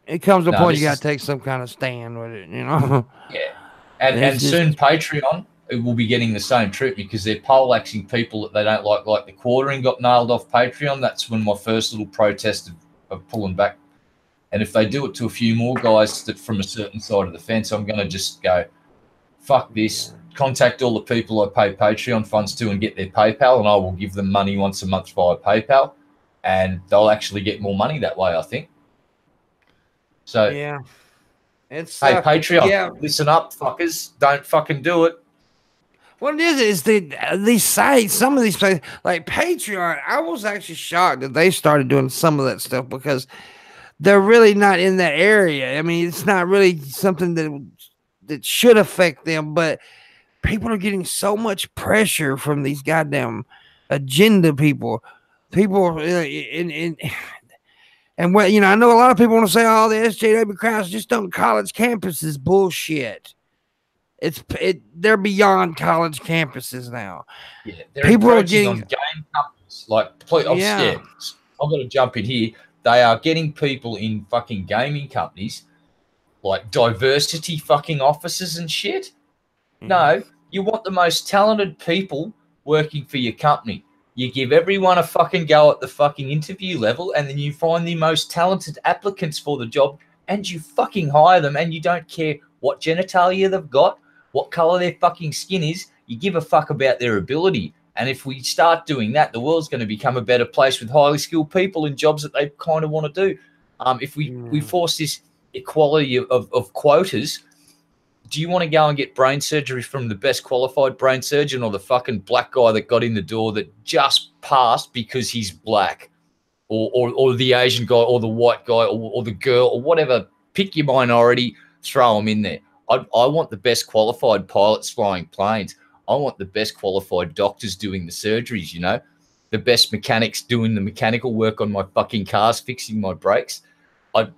It comes to a point you got to take some kind of stand with it, Yeah, and soon Patreon will be getting the same treatment because they're poleaxing people that they don't like. Like the quartering got nailed off Patreon. That's when my first little protest of pulling back. And if they do it to a few more guys that from a certain side of the fence, I'm going to just go, fuck this. Contact all the people I pay Patreon funds to and get their PayPal, and I will give them money once a month via PayPal, and they'll actually get more money that way, I think. So, yeah. It's Hey, Patreon, yeah. listen up, fuckers. Don't fucking do it. What it is these sites, some of these places, like Patreon. I was actually shocked that they started doing some of that stuff because they're really not in that area. I mean, it's not really something that should affect them, but people are getting so much pressure from these goddamn agenda people. People and what I know a lot of people want to say, "Oh, the SJW crowds just on college campuses." Bullshit. They're beyond college campuses now. Yeah, they're People are encouraging getting on game companies. Like, please, I'm yeah. scared. I've got to jump in here. They are getting people in fucking gaming companies, like diversity fucking offices and shit. No, you want the most talented people working for your company. You give everyone a fucking go at the fucking interview level, and then you find the most talented applicants for the job, and you fucking hire them, and you don't care what genitalia they've got, what color their fucking skin is. You give a fuck about their ability. And if we start doing that, the world's going to become a better place with highly skilled people in jobs that they kind of want to do. If we force this equality of quotas, do you want to go and get brain surgery from the best qualified brain surgeon or the fucking black guy that got in the door that just passed because he's black, or the Asian guy or the white guy or the girl or whatever? Pick your minority, throw them in there. I want the best qualified pilots flying planes. I want the best qualified doctors doing the surgeries, the best mechanics doing the mechanical work on my fucking cars, fixing my brakes.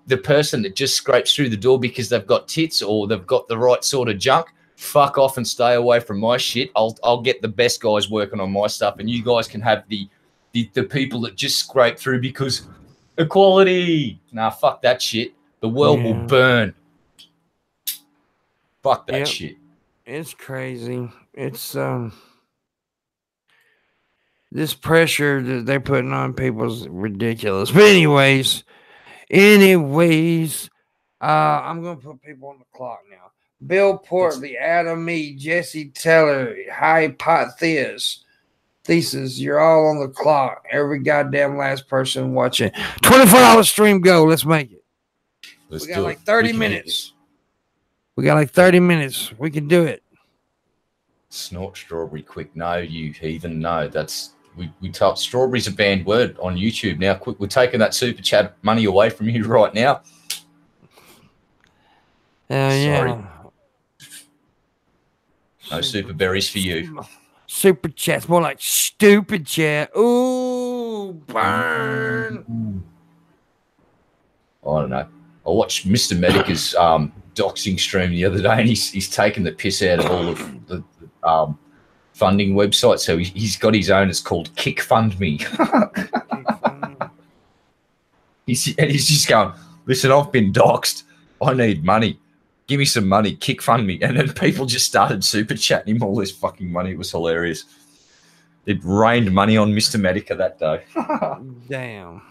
The person that just scrapes through the door because they've got tits or they've got the right sort of junk, fuck off and stay away from my shit. I'll get the best guys working on my stuff, and you guys can have the people that just scrape through because equality. Nah, fuck that shit. The world will burn. Fuck that shit. It's crazy. It's this pressure that they're putting on people is ridiculous. But anyways, I'm gonna put people on the clock now. Bill Portley, Adam E, Jesse Taylor, Hypothesis. You're all on the clock. Every goddamn last person watching. $24 stream go. Let's make it. We got like 30 minutes. We got like 30 minutes. We can do it. Snort strawberry quick. No, you heathen. No, that's we tell strawberry's a banned word on YouTube now. Quick, we're taking that super chat money away from you right now. Sorry. Yeah. No super berries for you. Super chat's more like stupid chat. Ooh, burn. I don't know. I watched Mr. Medica's doxing stream the other day, and he's taken the piss out of all of the funding websites. So he's got his own. It's called KickFundMe. he's just going, listen, I've been doxed. I need money. Give me some money. KickFundMe. And then people just started super chatting him all this fucking money. It was hilarious. It rained money on Mr. Medica that day. Damn.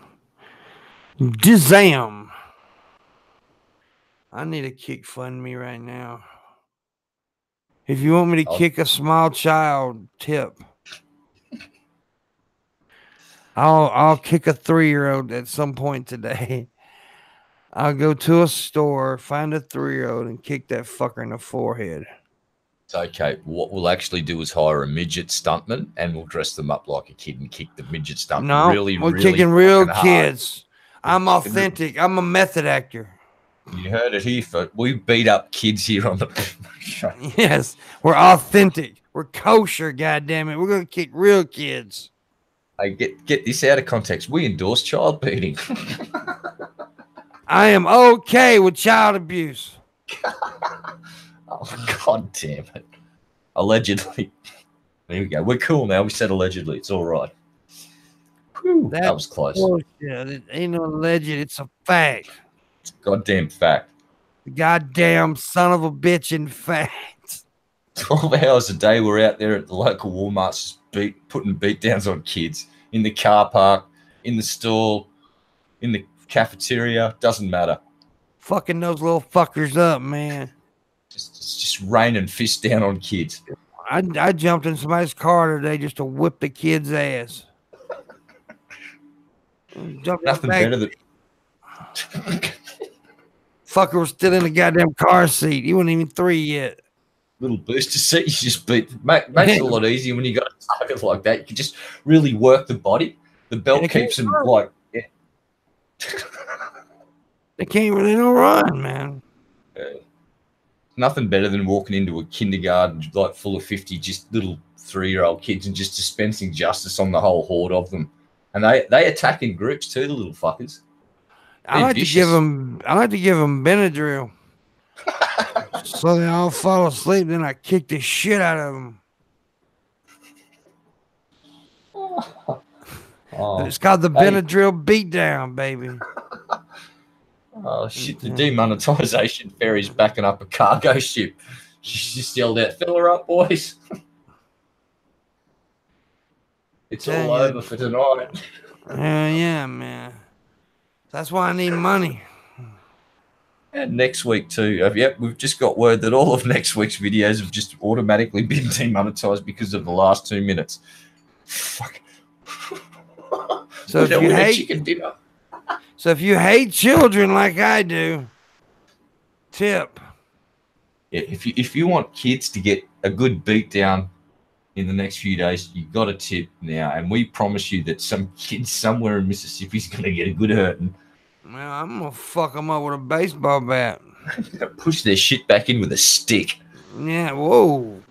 Dizam. I need a KickFundMe right now. If you want me to kick a small child, tip. I'll kick a 3-year-old at some point today. I'll go to a store, find a 3-year-old, and kick that fucker in the forehead. It's okay. What we'll actually do is hire a midget stuntman, and we'll dress them up like a kid and kick the midget stuntman. No, we're kicking real kids. I'm authentic. I'm a method actor. You heard it here first. We beat up kids here on the show. Yes, we're authentic. We're kosher, goddammit. We're going to kick real kids. Hey, get this out of context. We endorse child beating. I am okay with child abuse. Oh, God damn it. Allegedly. There we go. We're cool now. We said allegedly. It's all right. Whew, that was close. Bullshit. It ain't no alleged. It's a fact. It's a goddamn fact. The goddamn son of a bitch in fact. 12 hours a day we're out there at the local Walmarts putting beat downs on kids. In the car park, in the stall, in the cafeteria. Doesn't matter. Fucking those little fuckers up, man. It's just raining fist down on kids. I jumped in somebody's car today just to whip the kid's ass. Nothing better than Fucker was still in the goddamn car seat. He wasn't even 3 yet. Little booster seat, you just beat. Makes it a lot easier when you got a target like that. You can just really work the body. The belt keeps him like. Yeah. They can't really no run, man. Nothing better than walking into a kindergarten like full of 50 just little 3-year-old kids and just dispensing justice on the whole horde of them. And they attack in groups too, the little fuckers. I like to give them Benadryl. So they all fall asleep. Then I kick the shit out of them. It's called the Benadryl beatdown, baby. Oh shit! The demonetization ferry's backing up a cargo ship. She just yelled out, "Fill her up, boys!" It's all over for tonight. Yeah, man. That's why I need money. And next week too. Yep, we've just got word that all of next week's videos have just automatically been demonetized because of the last 2 minutes. Fuck. So if you hate children like I do, tip. Yeah, if you want kids to get a good beat down in the next few days, you got to tip now, and we promise you that some kid somewhere in Mississippi is going to get a good hurting. Well, I'm gonna fuck them up with a baseball bat. Push their shit back in with a stick. Yeah, whoa.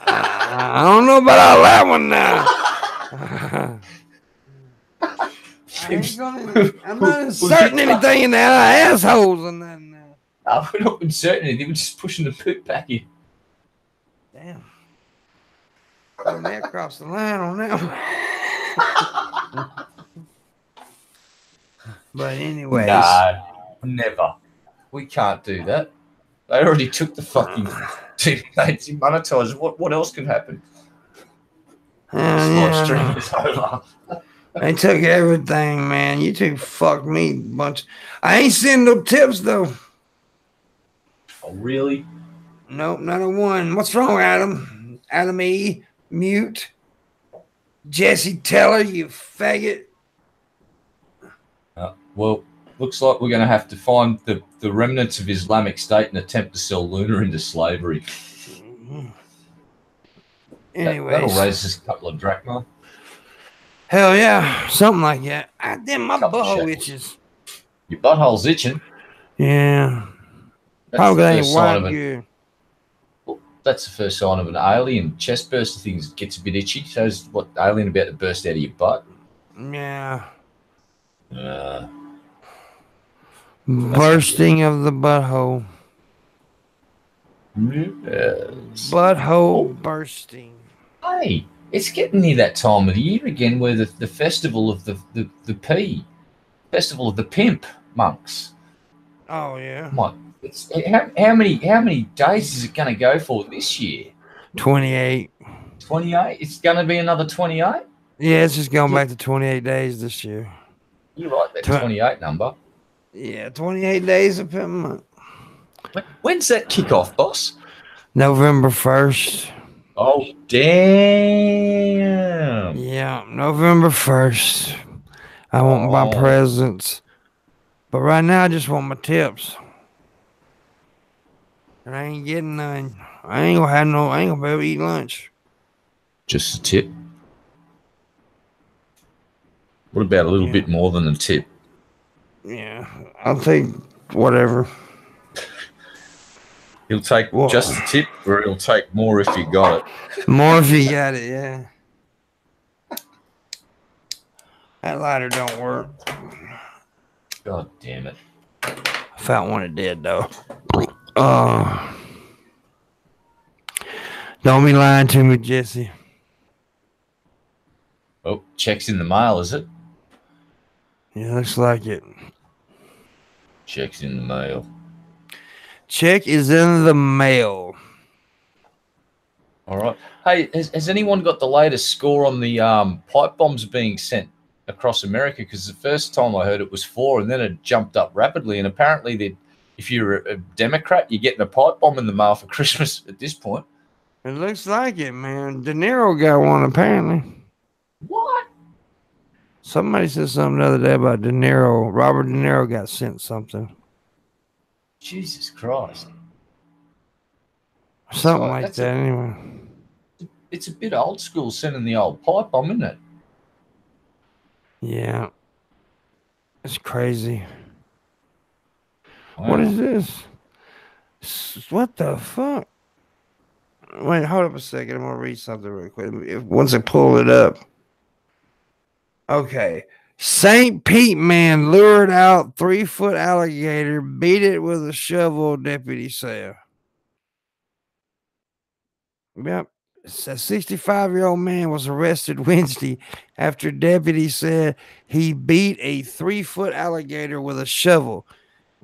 I don't know about all that one now. I'm not inserting anything in their assholes or nothing now. No, we're not inserting anything. We're just pushing the poop back in. Damn. I may have crossed the line on that one. But anyways. No, never. We can't do that. They already took the fucking demonetized. What else can happen? Live stream is over. They took everything, man. You two fucked me bunch. I ain't sending no tips though. Oh really? Nope, not a one. What's wrong, Adam? Adam E. Mute. Jesse Teller, you faggot. Well, looks like we're going to have to find the remnants of Islamic State and attempt to sell Luna into slavery. Anyways. That'll raise us a couple of drachma. Hell yeah, something like that. Damn, my butthole itches. Your butthole's itching? Yeah. Probably ain't white good. That's the first sign of an alien. Chest burst things gets a bit itchy. Shows what alien about to burst out of your butt. Yeah. Bursting of the butthole. Yes. Butthole bursting. Hey, it's getting near that time of the year again where the festival of the festival of the pimp monks. Oh yeah. How many days is it going to go for this year? 28. 28? It's going to be another 28? Yeah, it's just going back to 28 days this year. You like that 28 number? Yeah, 28 days of Pimpmunk. When's that kickoff, boss? November 1st. Oh, damn. Yeah, November 1st. I want my presents. But right now, I just want my tips. And I ain't getting none. I ain't gonna be able to eat lunch. Just a tip? What about a little bit more than a tip? Yeah, I'll take whatever. He'll take just a tip, or he'll take more if you got it. More if you got it, yeah. That lighter don't work. God damn it. I found one it did, though. Don't be lying to me, Jesse. Oh, check's in the mail, is it? Yeah, looks like it. Check's in the mail. Check is in the mail. All right. Hey, has anyone got the latest score on the pipe bombs being sent across America? Because the first time I heard it was 4, and then it jumped up rapidly. And apparently, if you're a Democrat, you're getting a pipe bomb in the mail for Christmas at this point. It looks like it, man. De Niro got one, apparently. Somebody said something the other day about De Niro. Robert De Niro got sent something. Jesus Christ. Something like that, anyway. It's a bit old school sending the old pipe bomb, isn't it? Yeah. It's crazy. Wow. What is this? What the fuck? Wait, hold up a second. I'm going to read something real quick. Once I pull it up. Okay. St. Pete man lured out 3-foot alligator, beat it with a shovel, deputy said. Yep. A 65-year-old man was arrested Wednesday after deputies said he beat a 3-foot alligator with a shovel.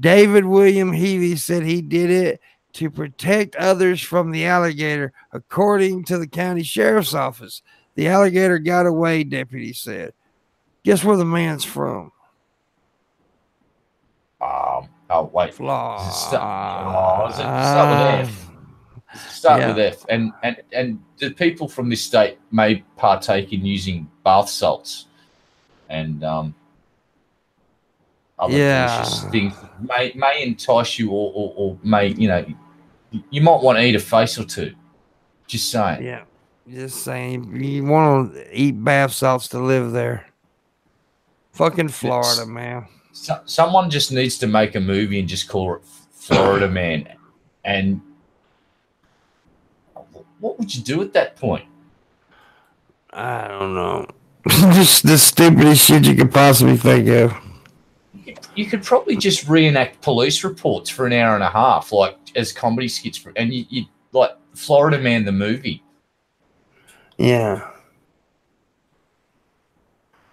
David William Healy said he did it to protect others from the alligator, according to the county sheriff's office. The alligator got away, deputies said. Guess where the man's from? Oh, wait. Florida. Does it start with F? Start with F. And the people from this state may partake in using bath salts and other delicious things that may entice you or may, you might want to eat a face or two. Just saying. Yeah. Just saying. You want to eat bath salts to live there. Fucking Florida, man. Someone just needs to make a movie and just call it Florida Man. And what would you do at that point? I don't know. Just the stupidest shit you could possibly think of. You could probably just reenact police reports for an hour and a half, like as comedy skits, and you like Florida Man the movie. Yeah.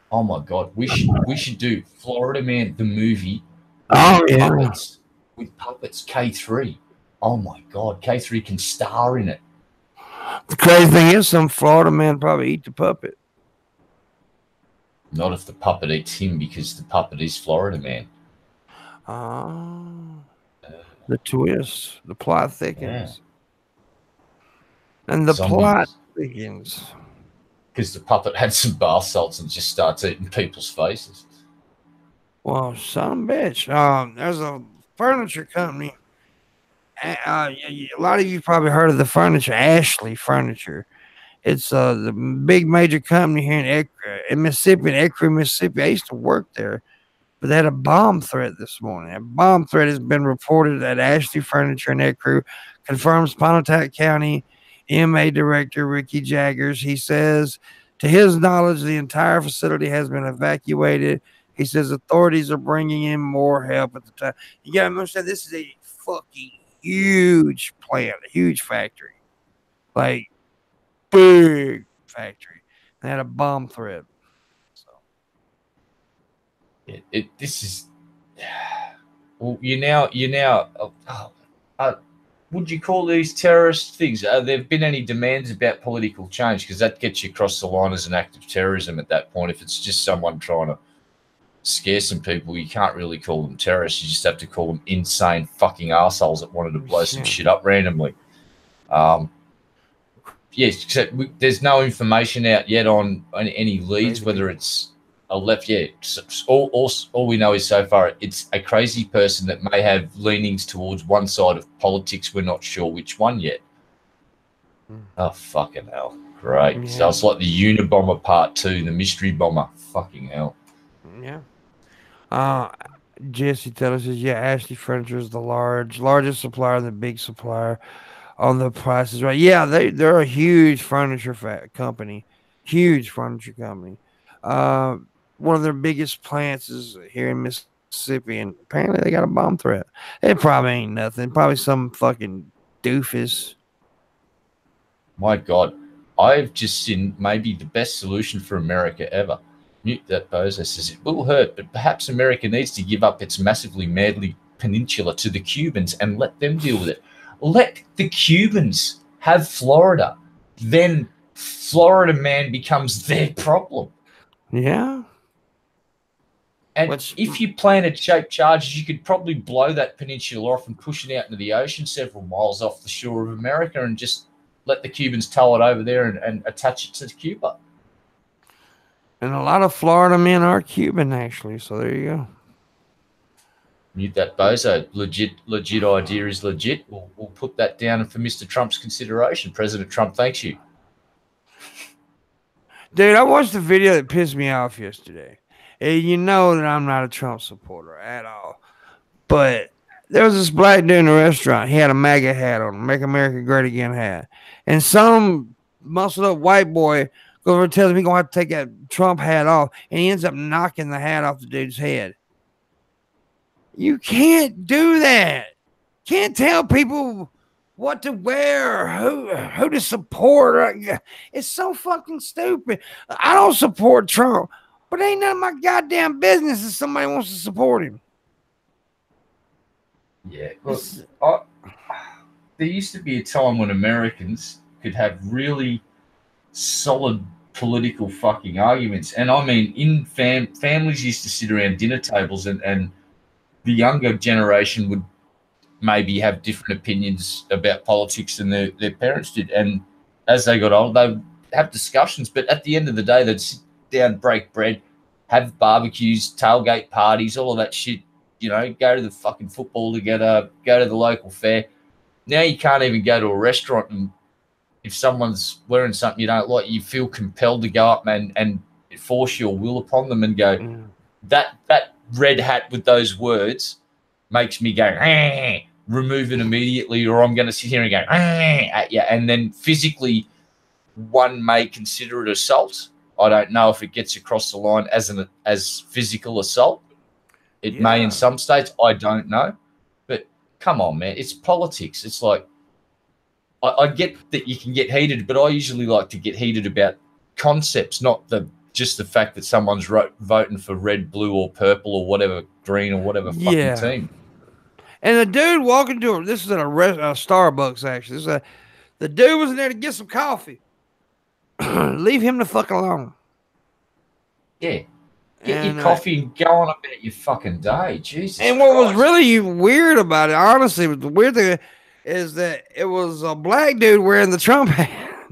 Oh my God, we should do Florida Man the movie. With puppets. K3. Oh my God, K3 can star in it. The crazy thing is, some Florida man probably eat the puppet. Not if the puppet eats him, because the puppet is Florida Man. The twist, the plot thickens, and the plot thickens. Because the puppet had some bath salts and just starts eating people's faces. Well, son of a bitch. There's a furniture company. A lot of you probably heard of the furniture, Ashley Furniture. It's the big major company here in Mississippi, in Ecru, Mississippi. I used to work there, but they had a bomb threat this morning. A bomb threat has been reported at Ashley Furniture in Ecru, confirms Pontotoc County MA Director Ricky Jaggers. He says, to his knowledge, the entire facility has been evacuated. He says authorities are bringing in more help at the time. You got to understand, this is a fucking huge plant, a huge factory. Like, big factory. They had a bomb threat. So. This is... Well, would you call these terrorist things? Have there been any demands about political change? Because that gets you across the line as an act of terrorism at that point. If it's just someone trying to scare some people, you can't really call them terrorists. You just have to call them insane fucking assholes that wanted to blow some shit up randomly. Yes, except there's no information out yet on any leads, whether it's a left. Yeah, all we know is so far it's a crazy person that may have leanings towards one side of politics. We're not sure which one yet. Oh, fucking hell. Great. Yeah. So it's like the Unabomber Part 2, the mystery bomber. Fucking hell. Yeah. Jesse tells us, Ashley Furniture is the largest supplier, the big supplier on the prices, right? Yeah, they're a huge furniture company. Huge furniture company. One of their biggest plants is here in Mississippi, and apparently they got a bomb threat. It probably ain't nothing. Probably some fucking doofus. My God. I've just seen maybe the best solution for America ever. Mute that bozo. Says it will hurt, but perhaps America needs to give up its massively madly peninsula to the Cubans and let them deal with it. Let the Cubans have Florida. Then Florida Man becomes their problem. Yeah. And if you planted shaped charges, you could probably blow that peninsula off and push it out into the ocean several miles off the shore of America and just let the Cubans tow it over there and attach it to Cuba. And a lot of Florida men are Cuban, actually. So there you go. Mute that bozo. Legit idea is legit. We'll put that down for Mr. Trump's consideration. President Trump thanks you. Dude, I watched the video that pissed me off yesterday. And you know that I'm not a Trump supporter at all. But there was this black dude in a restaurant. He had a MAGA hat on, Make America Great Again hat. And some muscled up white boy goes over and tells him he's going to have to take that Trump hat off. And he ends up knocking the hat off the dude's head. You can't do that. Can't tell people what to wear, who to support. It's so fucking stupid. I don't support Trump, but ain't none of my goddamn business if somebody wants to support him. Yeah. Look, there used to be a time when Americans could have really solid political fucking arguments. And I mean, in families used to sit around dinner tables and the younger generation would maybe have different opinions about politics than their parents did. And as they got older, they'd have discussions. But at the end of the day, they'd sit down, break bread, have barbecues, tailgate parties, all of that shit. You know, go to the fucking football together, go to the local fair. Now you can't even go to a restaurant, and if someone's wearing something you don't like, you feel compelled to go up and force your will upon them and go, that red hat with those words makes me go, remove it immediately, or I'm going to sit here and go at you. And then physically, one may consider it assault. I don't know if it gets across the line as physical assault. It may in some states. I don't know. But come on, man. It's politics. It's like, I get that you can get heated, but I usually like to get heated about concepts, not just the fact that someone's voting for red, blue, or purple, or whatever, green, or whatever fucking team. And the dude walking to him, this is at a Starbucks, actually. The dude was in there to get some coffee. Leave him the fuck alone. Yeah. Get your coffee and go on about your fucking day. Jesus And what was really weird about it, honestly, the weird thing is that it was a black dude wearing the Trump hat.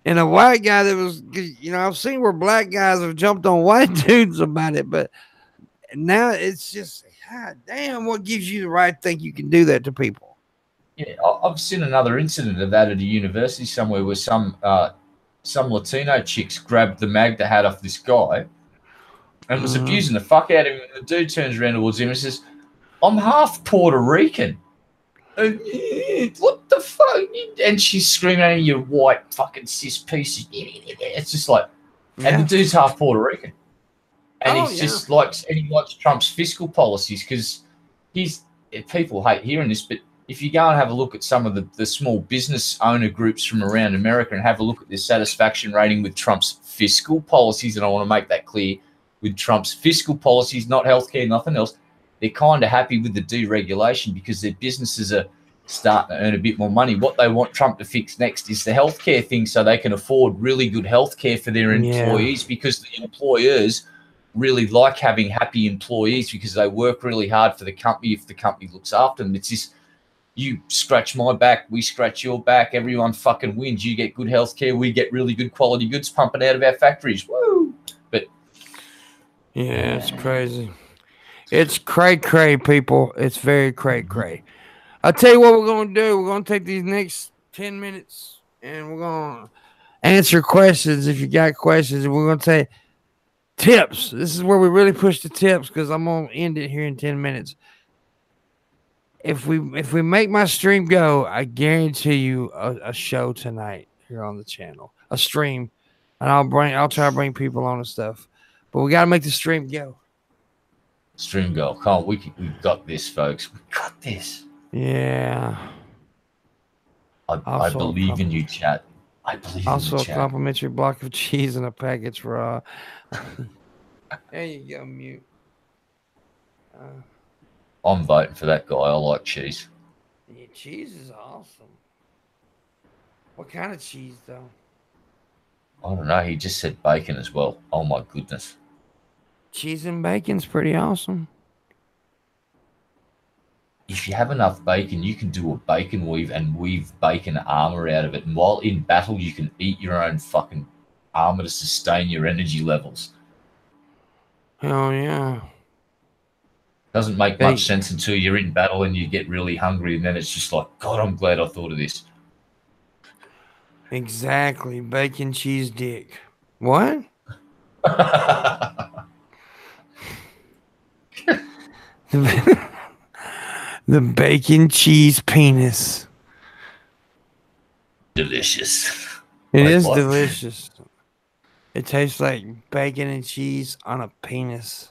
And a white guy that was, you know, I've seen where black guys have jumped on white dudes about it, but now it's just, God damn, what gives you the right to think you can do that to people? Yeah, I've seen another incident of that at a university somewhere where some Latino chicks grabbed the Magda hat off this guy and was abusing the fuck out of him. And the dude turns around towards him and says, I'm half Puerto Rican. What the fuck? And she's screaming at him, you white fucking cis piece. It's just like, and the dude's half Puerto Rican. And just likes Trump's fiscal policies because people hate hearing this, but if you go and have a look at some of the small business owner groups from around America and have a look at their satisfaction rating with Trump's fiscal policies, and I want to make that clear, with Trump's fiscal policies, not healthcare, nothing else, they're kind of happy with the deregulation because their businesses are starting to earn a bit more money. What they want Trump to fix next is the healthcare thing so they can afford really good healthcare for their employees because the employers really like having happy employees because they work really hard for the company if the company looks after them. It's this, you scratch my back, we scratch your back, everyone fucking wins. You get good healthcare, we get really good quality goods pumping out of our factories. Woo! But yeah, it's crazy. It's cray, people. It's very cray. I'll tell you what we're going to do. We're going to take these next 10 minutes and we're going to answer questions if you got questions. And we're going to say tips. This is where we really push the tips because I'm going to end it here in 10 minutes. If we make my stream go, I guarantee you a show tonight here on the channel. A stream. And I'll try to bring people on and stuff. But we got to make the stream go. Stream go. Carl, we've got this, folks. We got this. Yeah. I believe in you, chat. I believe in you, chat. Also, a complimentary block of cheese and a package for there you go, mute. I'm voting for that guy. I like cheese. Yeah, cheese is awesome. What kind of cheese, though? I don't know. He just said bacon as well. Oh, my goodness. Cheese and bacon's pretty awesome. If you have enough bacon, you can do a bacon weave and weave bacon armor out of it. And while in battle, you can eat your own fucking armor to sustain your energy levels. Hell yeah. Doesn't make much sense until you're in battle and you get really hungry, and then it's just like, God, I'm glad I thought of this. Exactly. Bacon, cheese, dick. What? The bacon cheese penis. Delicious. It is delicious. It tastes like bacon and cheese on a penis.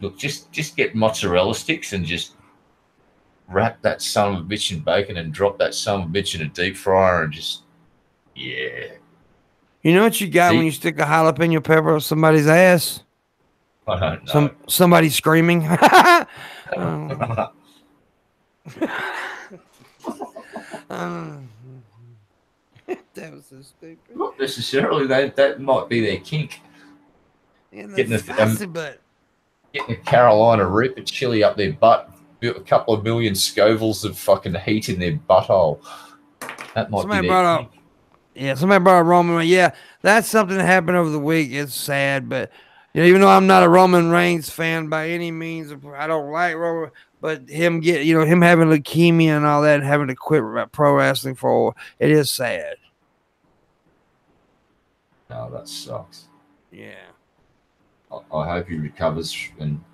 Look, just get mozzarella sticks and just wrap that son of a bitch in bacon and drop that son of a bitch in a deep fryer and just, yeah. You know what you got when you stick a jalapeno pepper up somebody's ass? I don't know. Somebody screaming. That was so stupid. Not necessarily. That might be their kink. Getting a Carolina Reaper chili up their butt, a couple of million Scovilles of fucking heat in their butthole. That might be their kink. Yeah, somebody brought up Roman Reigns. Yeah, that's something that happened over the week. It's sad, but you know, even though I'm not a Roman Reigns fan by any means, I don't like Roman, but him having leukemia and all that, and having to quit pro wrestling for it is sad. No, that sucks. Yeah. I hope he recovers and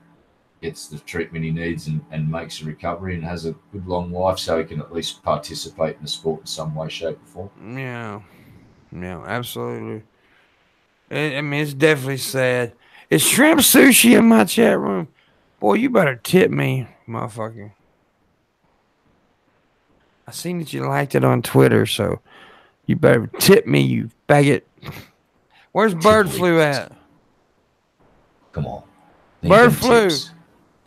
gets the treatment he needs and makes a recovery and has a good long life so he can at least participate in the sport in some way, shape, or form. Yeah. Yeah, absolutely. I mean, it's definitely sad. Is shrimp sushi in my chat room? Boy, you better tip me, motherfucker. I seen that you liked it on Twitter, so you better tip me, you faggot. Where's bird flu at? Come on. Bird flu.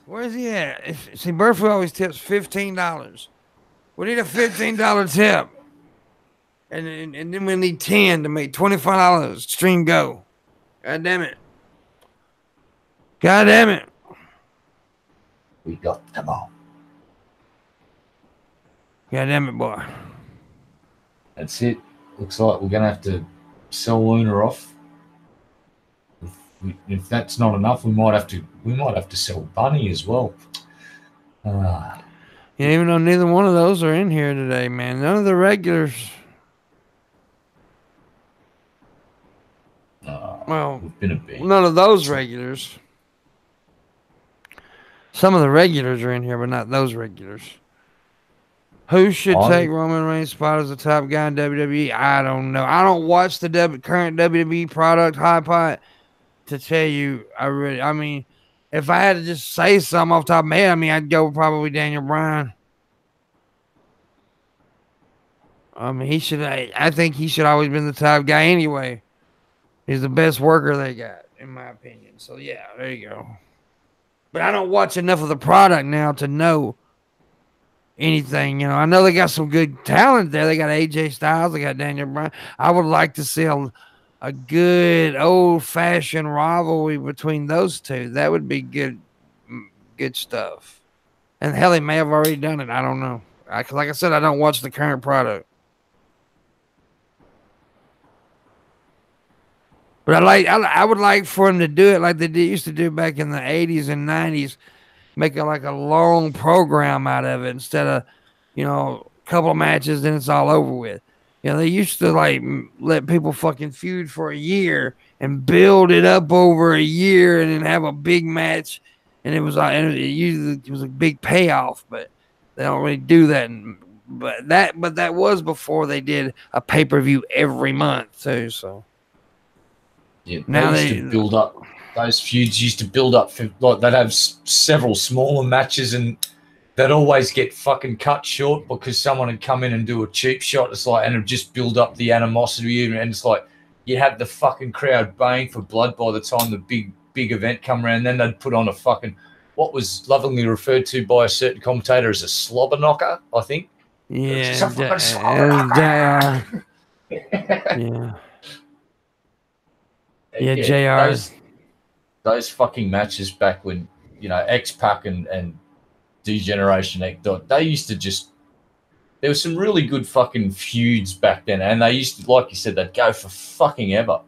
Where's he at? See, bird flu always tips $15. We need a $15 tip. And then we need 10 to make $25. Stream go. God damn it. God damn it. We got them all. God damn it, boy. That's it. Looks like we're going to have to sell Luna off. If that's not enough, we might have to sell Bunny as well. Yeah, even though neither one of those are in here today, man. None of the regulars. Well, none of those regulars. Some of the regulars are in here, but not those regulars. Who should take Roman Reigns' spot as the top guy in WWE? I don't know. I don't watch the current WWE product Hot Pot to tell you. I mean, if I had to just say something off the top of my head, I mean, I'd go probably Daniel Bryan. I mean, I think he should always been the top guy anyway. He's the best worker they got, in my opinion. So, yeah, there you go. But I don't watch enough of the product now to know anything. You know, I know they got some good talent there. They got AJ Styles. They got Daniel Bryan. I would like to see a good old-fashioned rivalry between those two. That would be good stuff. And hell, they may have already done it. I don't know. Like I said, I don't watch the current product. But I would like for them to do it like they used to do back in the 80s and 90s. Make it like a long program out of it instead of, a couple of matches, then it's all over with. You know, they used to like let people fucking feud for a year and build it up over a year and then have a big match. And it was it was a big payoff, but they don't really do that. But that was before they did a pay-per-view every month too. So yeah, now they used to build up. Those feuds used to build up for, like, they'd have several smaller matches and they'd always get fucking cut short because someone had come in and do a cheap shot. It's like, and it'd just build up the animosity, and it's like you had the fucking crowd baying for blood by the time the big event come around. Then they'd put on a fucking, what was lovingly referred to by a certain commentator as a slobber knocker, I think. Yeah, JR. Those fucking matches back when, X-Pac and D-Generation X, they used to just there was some really good fucking feuds back then, and they used to, like you said, they'd go for fucking ever.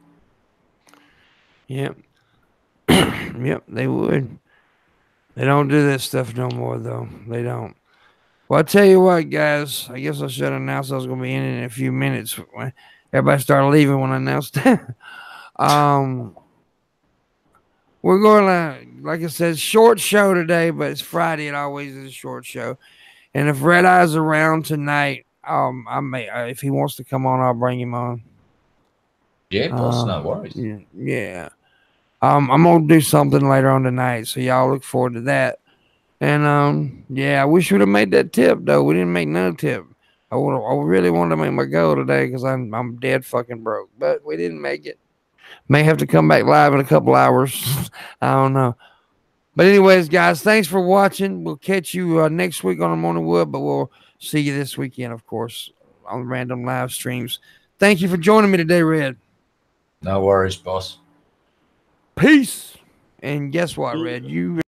Yep. Yep, they would. They don't do that stuff no more, though. They don't. Well, I tell you what, guys. I guess I should announce I was going to be in a few minutes. Everybody started leaving when I announced that. We're going to, like I said, short show today, but it's Friday. It always is a short show. And if Red Eye's around tonight, I may, if he wants to come on, I'll bring him on. Yeah, boss, no worries. Yeah. I'm gonna do something later on tonight, so y'all look forward to that. And yeah, I wish we'd have made that tip though. We didn't make no tip. I really wanted to make my goal today because I'm dead fucking broke, but we didn't make it. May have to come back live in a couple hours. I don't know. But anyways, guys, thanks for watching. We'll catch you next week on the Morning Wood, but we'll see you this weekend, of course, on random live streams. Thank you for joining me today, Red. No worries, boss. Peace. And guess what, Red? You